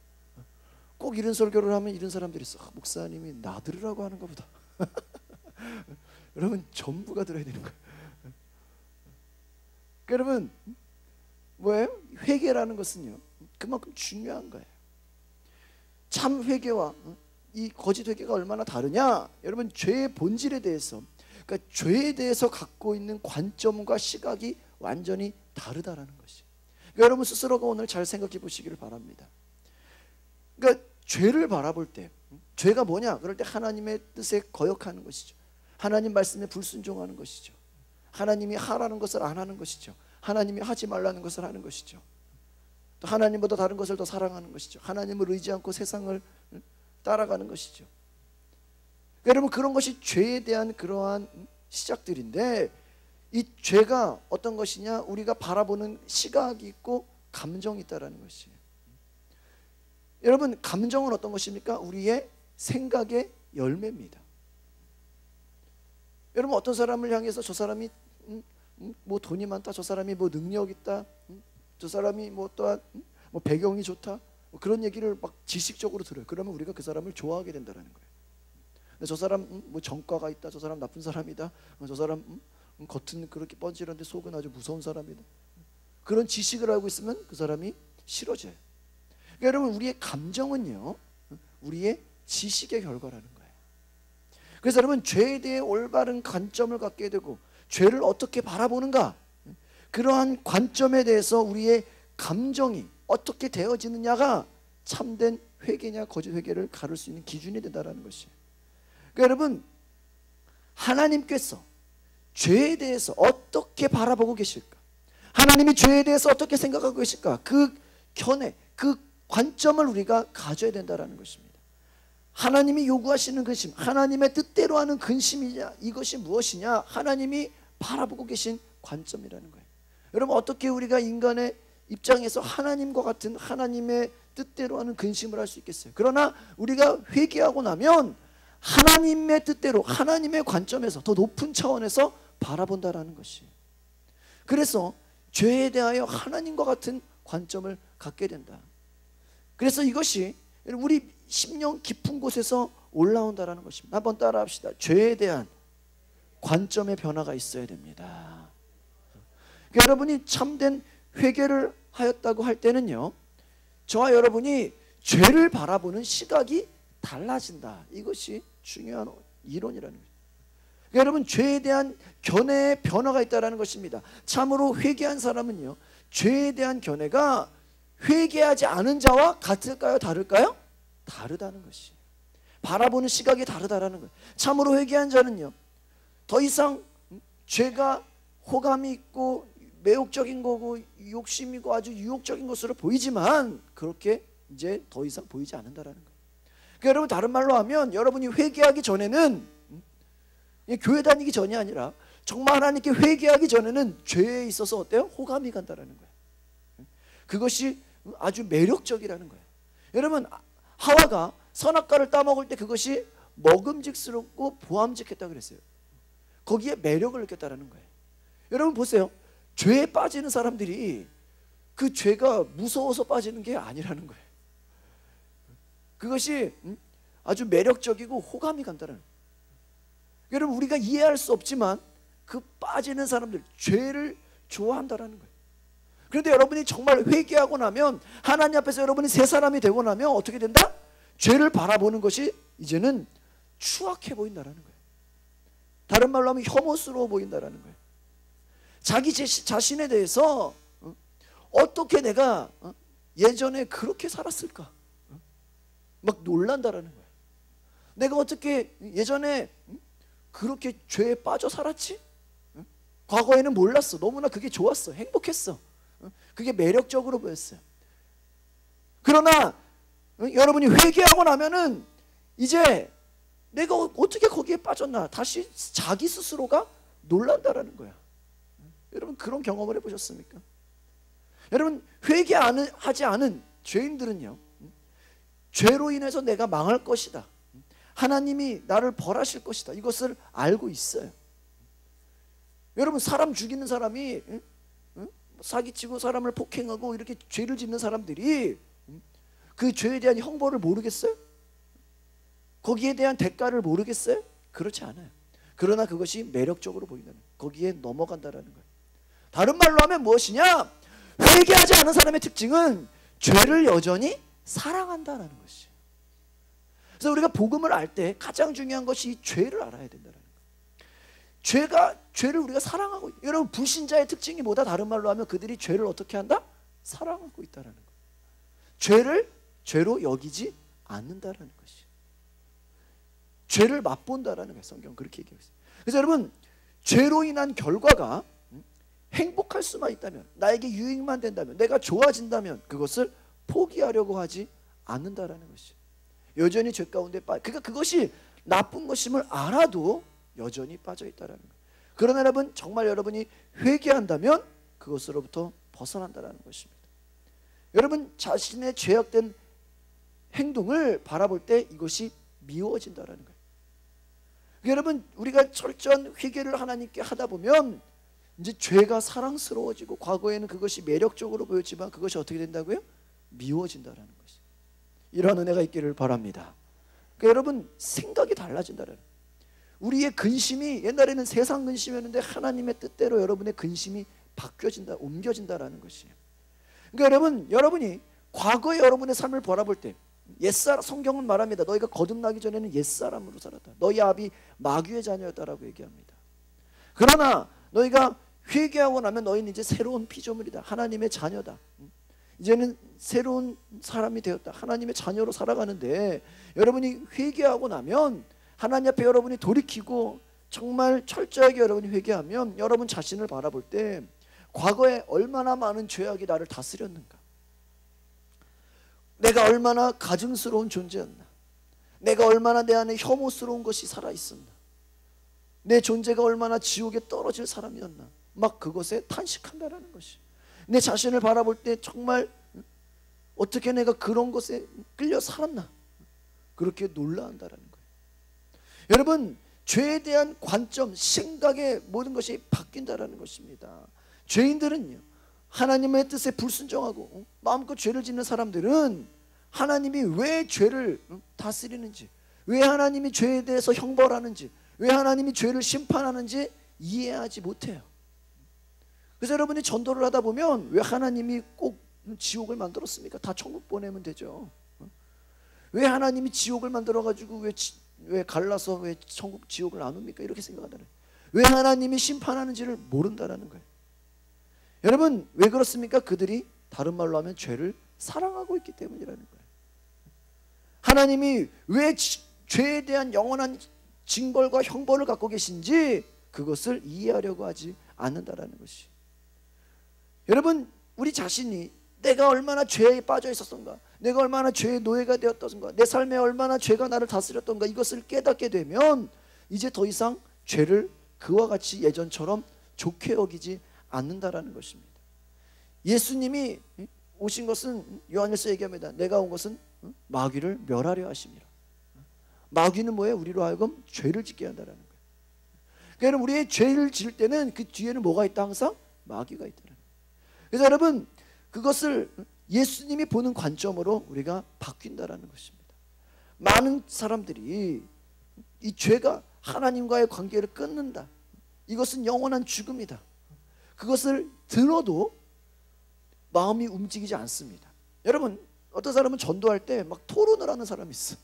꼭 이런 설교를 하면 이런 사람들이 있어. 목사님이 나들으라고 하는가 보다. 여러분, 전부가 들어야 되는 거예요. 여러분, 뭐예요? 회개라는 것은요, 그만큼 중요한 거예요. 참 회개와 이 거짓 회개가 얼마나 다르냐? 여러분, 죄의 본질에 대해서, 그러니까 죄에 대해서 갖고 있는 관점과 시각이 완전히 다르다라는 것이. 그러니까 여러분 스스로가 오늘 잘 생각해 보시기를 바랍니다. 그러니까 죄를 바라볼 때, 죄가 뭐냐? 그럴 때 하나님의 뜻에 거역하는 것이죠. 하나님 말씀에 불순종하는 것이죠. 하나님이 하라는 것을 안 하는 것이죠. 하나님이 하지 말라는 것을 하는 것이죠. 또 하나님보다 다른 것을 더 사랑하는 것이죠. 하나님을 의지 않고 세상을 따라가는 것이죠. 여러분, 그런 것이 죄에 대한 그러한 시작들인데, 이 죄가 어떤 것이냐? 우리가 바라보는 시각이 있고 감정이 있다라는 것이에요. 여러분, 감정은 어떤 것입니까? 우리의 생각의 열매입니다. 여러분, 어떤 사람을 향해서 저 사람이 뭐 돈이 많다, 저 사람이 뭐 능력 있다, 저 사람이 뭐 또한 뭐 배경이 좋다, 뭐 그런 얘기를 막 지식적으로 들어요. 그러면 우리가 그 사람을 좋아하게 된다는 거예요. 저 사람 뭐 전과가 있다, 저 사람 나쁜 사람이다, 저 사람 겉은 그렇게 뻔질한데 속은 아주 무서운 사람이다. 그런 지식을 알고 있으면 그 사람이 싫어져요. 그러니까 여러분, 우리의 감정은요, 우리의 지식의 결과라는 거예요. 그래서 여러분, 죄에 대해 올바른 관점을 갖게 되고 죄를 어떻게 바라보는가, 그러한 관점에 대해서 우리의 감정이 어떻게 되어지느냐가 참된 회개냐 거짓 회개를 가를 수 있는 기준이 된다는 것이에요. 그러니까 여러분, 하나님께서 죄에 대해서 어떻게 바라보고 계실까, 하나님이 죄에 대해서 어떻게 생각하고 계실까, 그 견해, 그 관점을 우리가 가져야 된다는 것입니다. 하나님이 요구하시는 근심, 하나님의 뜻대로 하는 근심이냐, 이것이 무엇이냐, 하나님이 바라보고 계신 관점이라는 거예요. 여러분, 어떻게 우리가 인간의 입장에서 하나님과 같은 하나님의 뜻대로 하는 근심을 할 수 있겠어요? 그러나 우리가 회개하고 나면 하나님의 뜻대로, 하나님의 관점에서 더 높은 차원에서 바라본다라는 것이에요. 그래서 죄에 대하여 하나님과 같은 관점을 갖게 된다. 그래서 이것이 우리 심령 깊은 곳에서 올라온다라는 것입니다. 한번 따라합시다. 죄에 대한 관점의 변화가 있어야 됩니다. 그러니까 여러분이 참된 회개를 하였다고 할 때는요, 저와 여러분이 죄를 바라보는 시각이 달라진다. 이것이 중요한 이론이라는 거예요. 그러니까 여러분, 죄에 대한 견해의 변화가 있다는 것입니다. 참으로 회개한 사람은요, 죄에 대한 견해가 회개하지 않은 자와 같을까요? 다를까요? 다르다는 것이에요. 바라보는 시각이 다르다는 거예요. 참으로 회개한 자는요, 더 이상 죄가 호감이 있고 매혹적인 거고 욕심이고 아주 유혹적인 것으로 보이지만 그렇게 이제 더 이상 보이지 않는다라는 거예요. 그러니까 여러분, 다른 말로 하면 여러분이 회개하기 전에는, 교회 다니기 전이 아니라 정말 하나님께 회개하기 전에는 죄에 있어서 어때요? 호감이 간다라는 거예요. 그것이 아주 매력적이라는 거예요. 여러분, 하와가 선악과를 따먹을 때 그것이 먹음직스럽고 보암직했다고 그랬어요. 거기에 매력을 느꼈다는 거예요. 여러분 보세요. 죄에 빠지는 사람들이 그 죄가 무서워서 빠지는 게 아니라는 거예요. 그것이 아주 매력적이고 호감이 간다는 거예요. 여러분, 우리가 이해할 수 없지만 그 빠지는 사람들, 죄를 좋아한다는 거예요. 그런데 여러분이 정말 회개하고 나면, 하나님 앞에서 여러분이 새 사람이 되고 나면 어떻게 된다? 죄를 바라보는 것이 이제는 추악해 보인다는 거예요. 다른 말로 하면 혐오스러워 보인다는 거예요. 자기 자신에 대해서 어떻게 내가 예전에 그렇게 살았을까? 막 놀란다라는 거예요. 내가 어떻게 예전에 그렇게 죄에 빠져 살았지? 과거에는 몰랐어. 너무나 그게 좋았어. 행복했어. 그게 매력적으로 보였어요. 그러나 여러분이 회개하고 나면은 이제 내가 어떻게 거기에 빠졌나, 다시 자기 스스로가 놀란다라는 거야. 여러분, 그런 경험을 해보셨습니까? 여러분, 회개하지 않은 죄인들은요, 죄로 인해서 내가 망할 것이다, 하나님이 나를 벌하실 것이다. 이것을 알고 있어요. 여러분, 사람 죽이는 사람이, 사기치고 사람을 폭행하고 이렇게 죄를 짓는 사람들이 그 죄에 대한 형벌을 모르겠어요? 거기에 대한 대가를 모르겠어요? 그렇지 않아요. 그러나 그것이 매력적으로 보인다는 거예요. 거기에 넘어간다라는 거예요. 다른 말로 하면 무엇이냐? 회개하지 않은 사람의 특징은 죄를 여전히 사랑한다라는 것이에요. 그래서 우리가 복음을 알 때 가장 중요한 것이 이 죄를 알아야 된다는 거예요. 죄를 우리가 사랑하고, 여러분, 불신자의 특징이 뭐다? 다른 말로 하면 그들이 죄를 어떻게 한다? 사랑하고 있다는 거예요. 죄를 죄로 여기지 않는다라는 것이에요. 죄를 맛본다라는 거예요. 성경은 그렇게 얘기하고 있어요. 그래서 여러분, 죄로 인한 결과가 행복할 수만 있다면, 나에게 유익만 된다면, 내가 좋아진다면 그것을 포기하려고 하지 않는다라는 것이에요. 여전히 죄 가운데 그러니까 그것이 나쁜 것임을 알아도 여전히 빠져 있다라는 거예요. 그러나 여러분, 정말 여러분이 회개한다면 그것으로부터 벗어난다라는 것입니다. 여러분, 자신의 죄악된 행동을 바라볼 때 이것이 미워진다라는 거예요. 여러분, 우리가 철저한 회개를 하나님께 하다 보면 이제 죄가 사랑스러워지고, 과거에는 그것이 매력적으로 보였지만 그것이 어떻게 된다고요? 미워진다라는 것이. 이러한 은혜가 있기를 바랍니다. 그러니까 여러분, 생각이 달라진다라는 거예요. 우리의 근심이 옛날에는 세상 근심이었는데 하나님의 뜻대로 여러분의 근심이 바뀌어진다, 옮겨진다라는 것이에요. 그러니까 여러분이 과거의 여러분의 삶을 바라볼 때, 성경은 말합니다. 너희가 거듭나기 전에는 옛사람으로 살았다. 너희 아비 마귀의 자녀였다라고 얘기합니다. 그러나 너희가 회개하고 나면 너희는 이제 새로운 피조물이다. 하나님의 자녀다. 이제는 새로운 사람이 되었다. 하나님의 자녀로 살아가는데, 여러분이 회개하고 나면, 하나님 앞에 여러분이 돌이키고 정말 철저하게 여러분이 회개하면, 여러분 자신을 바라볼 때 과거에 얼마나 많은 죄악이 나를 다스렸는가, 내가 얼마나 가증스러운 존재였나, 내가 얼마나 내 안에 혐오스러운 것이 살아있었나, 내 존재가 얼마나 지옥에 떨어질 사람이었나, 막 그것에 탄식한다라는 것이. 내 자신을 바라볼 때 정말 어떻게 내가 그런 것에 끌려 살았나, 그렇게 놀라한다라는 거예요. 여러분, 죄에 대한 관점, 생각의 모든 것이 바뀐다라는 것입니다. 죄인들은요, 하나님의 뜻에 불순종하고 마음껏 죄를 짓는 사람들은 하나님이 왜 죄를 다스리는지, 왜 하나님이 죄에 대해서 형벌하는지, 왜 하나님이 죄를 심판하는지 이해하지 못해요. 그래서 여러분이 전도를 하다 보면, 왜 하나님이 꼭 지옥을 만들었습니까? 다 천국 보내면 되죠. 왜 하나님이 지옥을 만들어가지고 왜 갈라서 왜 천국 지옥을 나눕니까? 이렇게 생각한다는 거예요. 왜 하나님이 심판하는지를 모른다라는 거예요. 여러분, 왜 그렇습니까? 그들이 다른 말로 하면 죄를 사랑하고 있기 때문이라는 거예요. 하나님이 왜 죄에 대한 영원한 징벌과 형벌을 갖고 계신지 그것을 이해하려고 하지 않는다라는 것이. 여러분, 우리 자신이 내가 얼마나 죄에 빠져 있었던가, 내가 얼마나 죄의 노예가 되었던가, 내 삶에 얼마나 죄가 나를 다스렸던가, 이것을 깨닫게 되면 이제 더 이상 죄를 그와 같이 예전처럼 좋게 여기지 않는다라는 것입니다. 예수님이 오신 것은, 요한일서 얘기합니다. 내가 온 것은 마귀를 멸하려 하심이라. 마귀는 뭐예요? 우리로 하여금 죄를 짓게 한다라는 거예요. 그러니까 우리의 죄를 지을 때는 그 뒤에는 뭐가 있다? 항상 마귀가 있다는 거예요. 그래서 여러분, 그것을 예수님이 보는 관점으로 우리가 바뀐다라는 것입니다. 많은 사람들이 이 죄가 하나님과의 관계를 끊는다, 이것은 영원한 죽음이다, 그것을 들어도 마음이 움직이지 않습니다. 여러분, 어떤 사람은 전도할 때 막 토론을 하는 사람이 있어.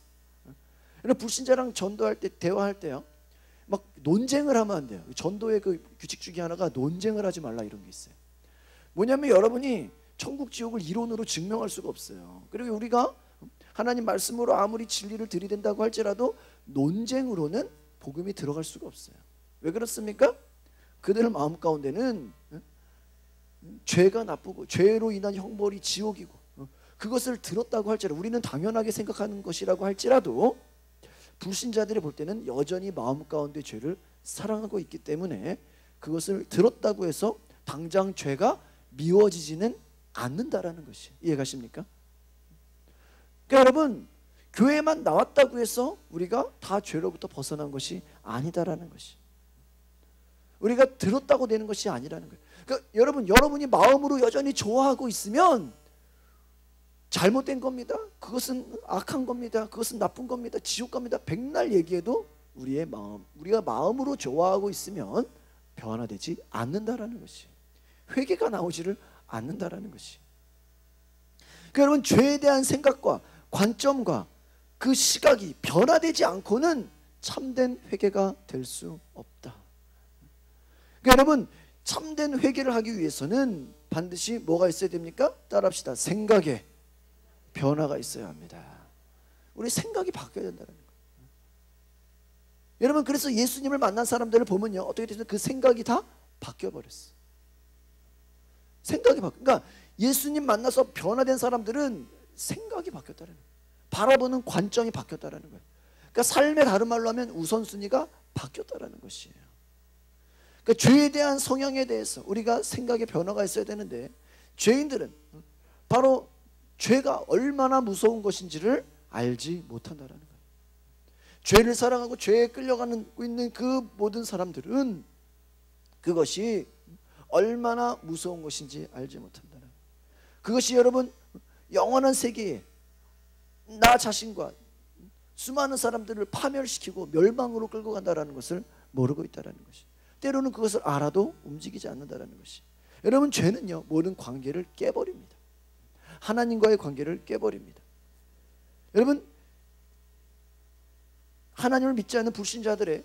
불신자랑 전도할 때, 대화할 때요, 막 논쟁을 하면 안 돼요. 전도의 그 규칙 중에 하나가 논쟁을 하지 말라, 이런 게 있어요. 뭐냐면 여러분이 천국 지옥을 이론으로 증명할 수가 없어요. 그리고 우리가 하나님 말씀으로 아무리 진리를 들이댄다고 할지라도 논쟁으로는 복음이 들어갈 수가 없어요. 왜 그렇습니까? 그들의 마음 가운데는 죄가 나쁘고 죄로 인한 형벌이 지옥이고, 그것을 들었다고 할지라도, 우리는 당연하게 생각하는 것이라고 할지라도 불신자들이 볼 때는 여전히 마음 가운데 죄를 사랑하고 있기 때문에 그것을 들었다고 해서 당장 죄가 미워지지는 않는다라는 것이, 이해가십니까? 그러니까 여러분, 교회만 나왔다고 해서 우리가 다 죄로부터 벗어난 것이 아니다라는 것이, 우리가 들었다고 되는 것이 아니라는 거예요. 그러니까 여러분이 마음으로 여전히 좋아하고 있으면 잘못된 겁니다. 그것은 악한 겁니다. 그것은 나쁜 겁니다. 지옥 갑니다. 백날 얘기해도 우리가 마음으로 좋아하고 있으면 변화되지 않는다라는 것이, 회개가 나오지를 않는다라는 것이. 그러니까 여러분, 죄에 대한 생각과 관점과 그 시각이 변화되지 않고는 참된 회개가 될 수 없다. 그러니까 여러분, 참된 회개를 하기 위해서는 반드시 뭐가 있어야 됩니까? 따라합시다. 생각에 변화가 있어야 합니다. 우리 생각이 바뀌어야 된다는 거예요. 여러분, 그래서 예수님을 만난 사람들을 보면요, 어떻게 되죠? 그 생각이 다 바뀌어버렸어. 생각이 그러니까 예수님 만나서 변화된 사람들은 생각이 바뀌었다는 거예요. 바라보는 관점이 바뀌었다는 거예요. 그러니까 삶의 다른 말로 하면 우선순위가 바뀌었다는 것이에요. 그러니까 죄에 대한 성향에 대해서 우리가 생각의 변화가 있어야 되는데, 죄인들은 바로 죄가 얼마나 무서운 것인지를 알지 못한다는 거예요. 죄를 사랑하고 죄에 끌려가고 있는 그 모든 사람들은 그것이 얼마나 무서운 것인지 알지 못한다는 거예요. 그것이 여러분, 영원한 세계에 나 자신과 수많은 사람들을 파멸시키고 멸망으로 끌고 간다는 것을 모르고 있다는 것이, 때로는 그것을 알아도 움직이지 않는다는 것이. 여러분, 죄는요, 모든 관계를 깨버립니다. 하나님과의 관계를 깨버립니다. 여러분, 하나님을 믿지 않는 불신자들의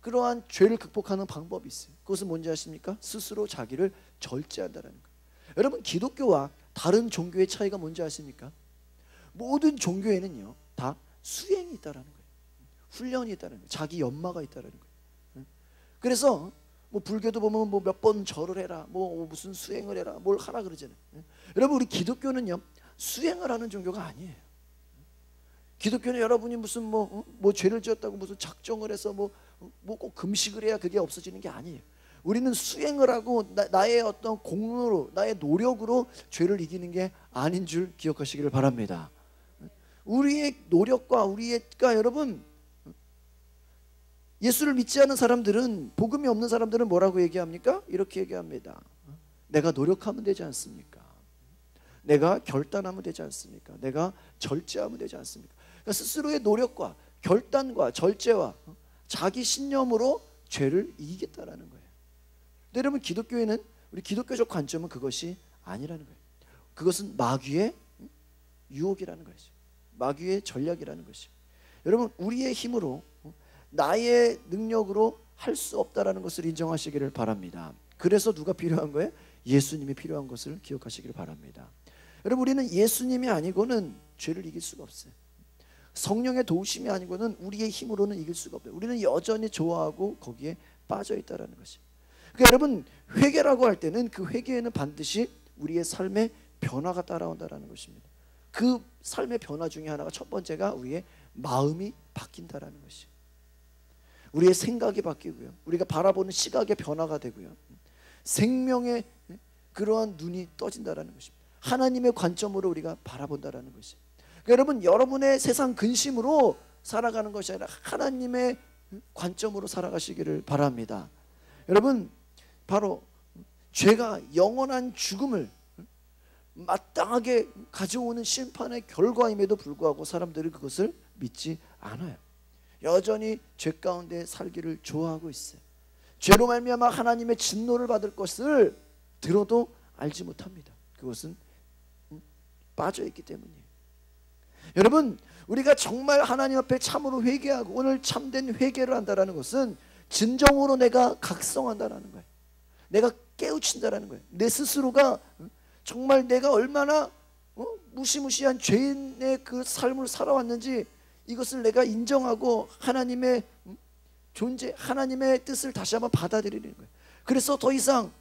그러한 죄를 극복하는 방법이 있어요. 그것은 뭔지 아십니까? 스스로 자기를 절제한다는 거예요. 여러분, 기독교와 다른 종교의 차이가 뭔지 아십니까? 모든 종교에는요, 다 수행이 있다는 거예요. 훈련이 있다는 거예요. 자기 연마가 있다는 거예요. 그래서 뭐 불교도 보면 뭐 몇 번 절을 해라, 뭐 무슨 수행을 해라, 뭘 하라 그러잖아요. 여러분, 우리 기독교는요, 수행을 하는 종교가 아니에요. 기독교는 여러분이 무슨 뭐 죄를 지었다고 무슨 작정을 해서 뭐 꼭 금식을 해야 그게 없어지는 게 아니에요. 우리는 수행을 하고 나의 어떤 공로로, 나의 노력으로 죄를 이기는 게 아닌 줄 기억하시기를 바랍니다. 우리의 노력과 우리가 여러분, 예수를 믿지 않는 사람들은, 복음이 없는 사람들은 뭐라고 얘기합니까? 이렇게 얘기합니다. 내가 노력하면 되지 않습니까? 내가 결단하면 되지 않습니까? 내가 절제하면 되지 않습니까? 그러니까 스스로의 노력과 결단과 절제와 자기 신념으로 죄를 이기겠다라는 거예요. 근데 여러분, 기독교에는, 우리 기독교적 관점은 그것이 아니라는 거예요. 그것은 마귀의 유혹이라는 것이죠. 마귀의 전략이라는 것이죠. 여러분, 우리의 힘으로, 나의 능력으로 할 수 없다라는 것을 인정하시기를 바랍니다. 그래서 누가 필요한 거예요? 예수님이 필요한 것을 기억하시기를 바랍니다. 여러분, 우리는 예수님이 아니고는 죄를 이길 수가 없어요. 성령의 도우심이 아니고는 우리의 힘으로는 이길 수가 없어요. 우리는 여전히 좋아하고 거기에 빠져 있다라는 것이죠. 그러니까 여러분, 회개라고 할 때는 그 회개에는 반드시 우리의 삶의 변화가 따라온다라는 것입니다. 그 삶의 변화 중에 하나가, 첫 번째가 우리의 마음이 바뀐다라는 것이죠. 우리의 생각이 바뀌고요, 우리가 바라보는 시각의 변화가 되고요, 생명의 그러한 눈이 떠진다라는 것입니다. 하나님의 관점으로 우리가 바라본다라는 것이죠. 그러니까 여러분, 여러분의 세상 근심으로 살아가는 것이 아니라 하나님의 관점으로 살아가시기를 바랍니다. 여러분, 바로 죄가 영원한 죽음을 마땅하게 가져오는 심판의 결과임에도 불구하고 사람들이 그것을 믿지 않아요. 여전히 죄 가운데 살기를 좋아하고 있어요. 죄로 말미암아 하나님의 진노를 받을 것을 들어도 알지 못합니다. 그것은 빠져있기 때문이에요. 여러분, 우리가 정말 하나님 앞에 참으로 회개하고 오늘 참된 회개를 한다는 것은 진정으로 내가 각성한다는 거예요. 내가 깨우친다는 거예요. 내 스스로가 정말 내가 얼마나 무시무시한 죄인의 그 삶을 살아왔는지, 이것을 내가 인정하고 하나님의 존재, 하나님의 뜻을 다시 한번 받아들이는 거예요. 그래서 더 이상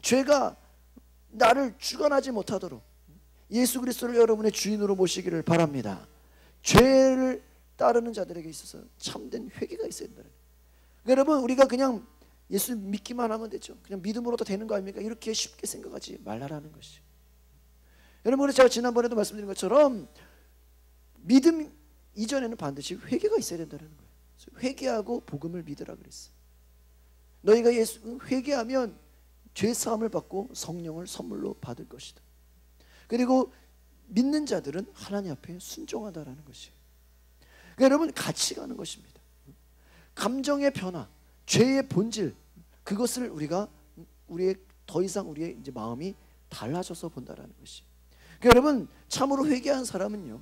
죄가 나를 주관하지 못하도록 예수 그리스도를 여러분의 주인으로 모시기를 바랍니다. 죄를 따르는 자들에게 있어서 참된 회개가 있어야 된다. 그러니까 여러분, 우리가 그냥 예수 믿기만 하면 되죠, 그냥 믿음으로 다 되는 거 아닙니까? 이렇게 쉽게 생각하지 말라라는 것이. 여러분, 제가 지난번에도 말씀드린 것처럼 믿음 이전에는 반드시 회개가 있어야 된다는 거예요. 회개하고 복음을 믿으라 그랬어요. 너희가 예수 회개하면 죄 사함을 받고 성령을 선물로 받을 것이다. 그리고 믿는 자들은 하나님 앞에 순종하다라는 것이에요. 그러니까 여러분 같이 가는 것입니다. 감정의 변화, 죄의 본질, 그것을 우리가 우리의 더 이상 우리의 이제 마음이 달라져서 본다라는 것이. 그러니까 여러분 참으로 회개한 사람은요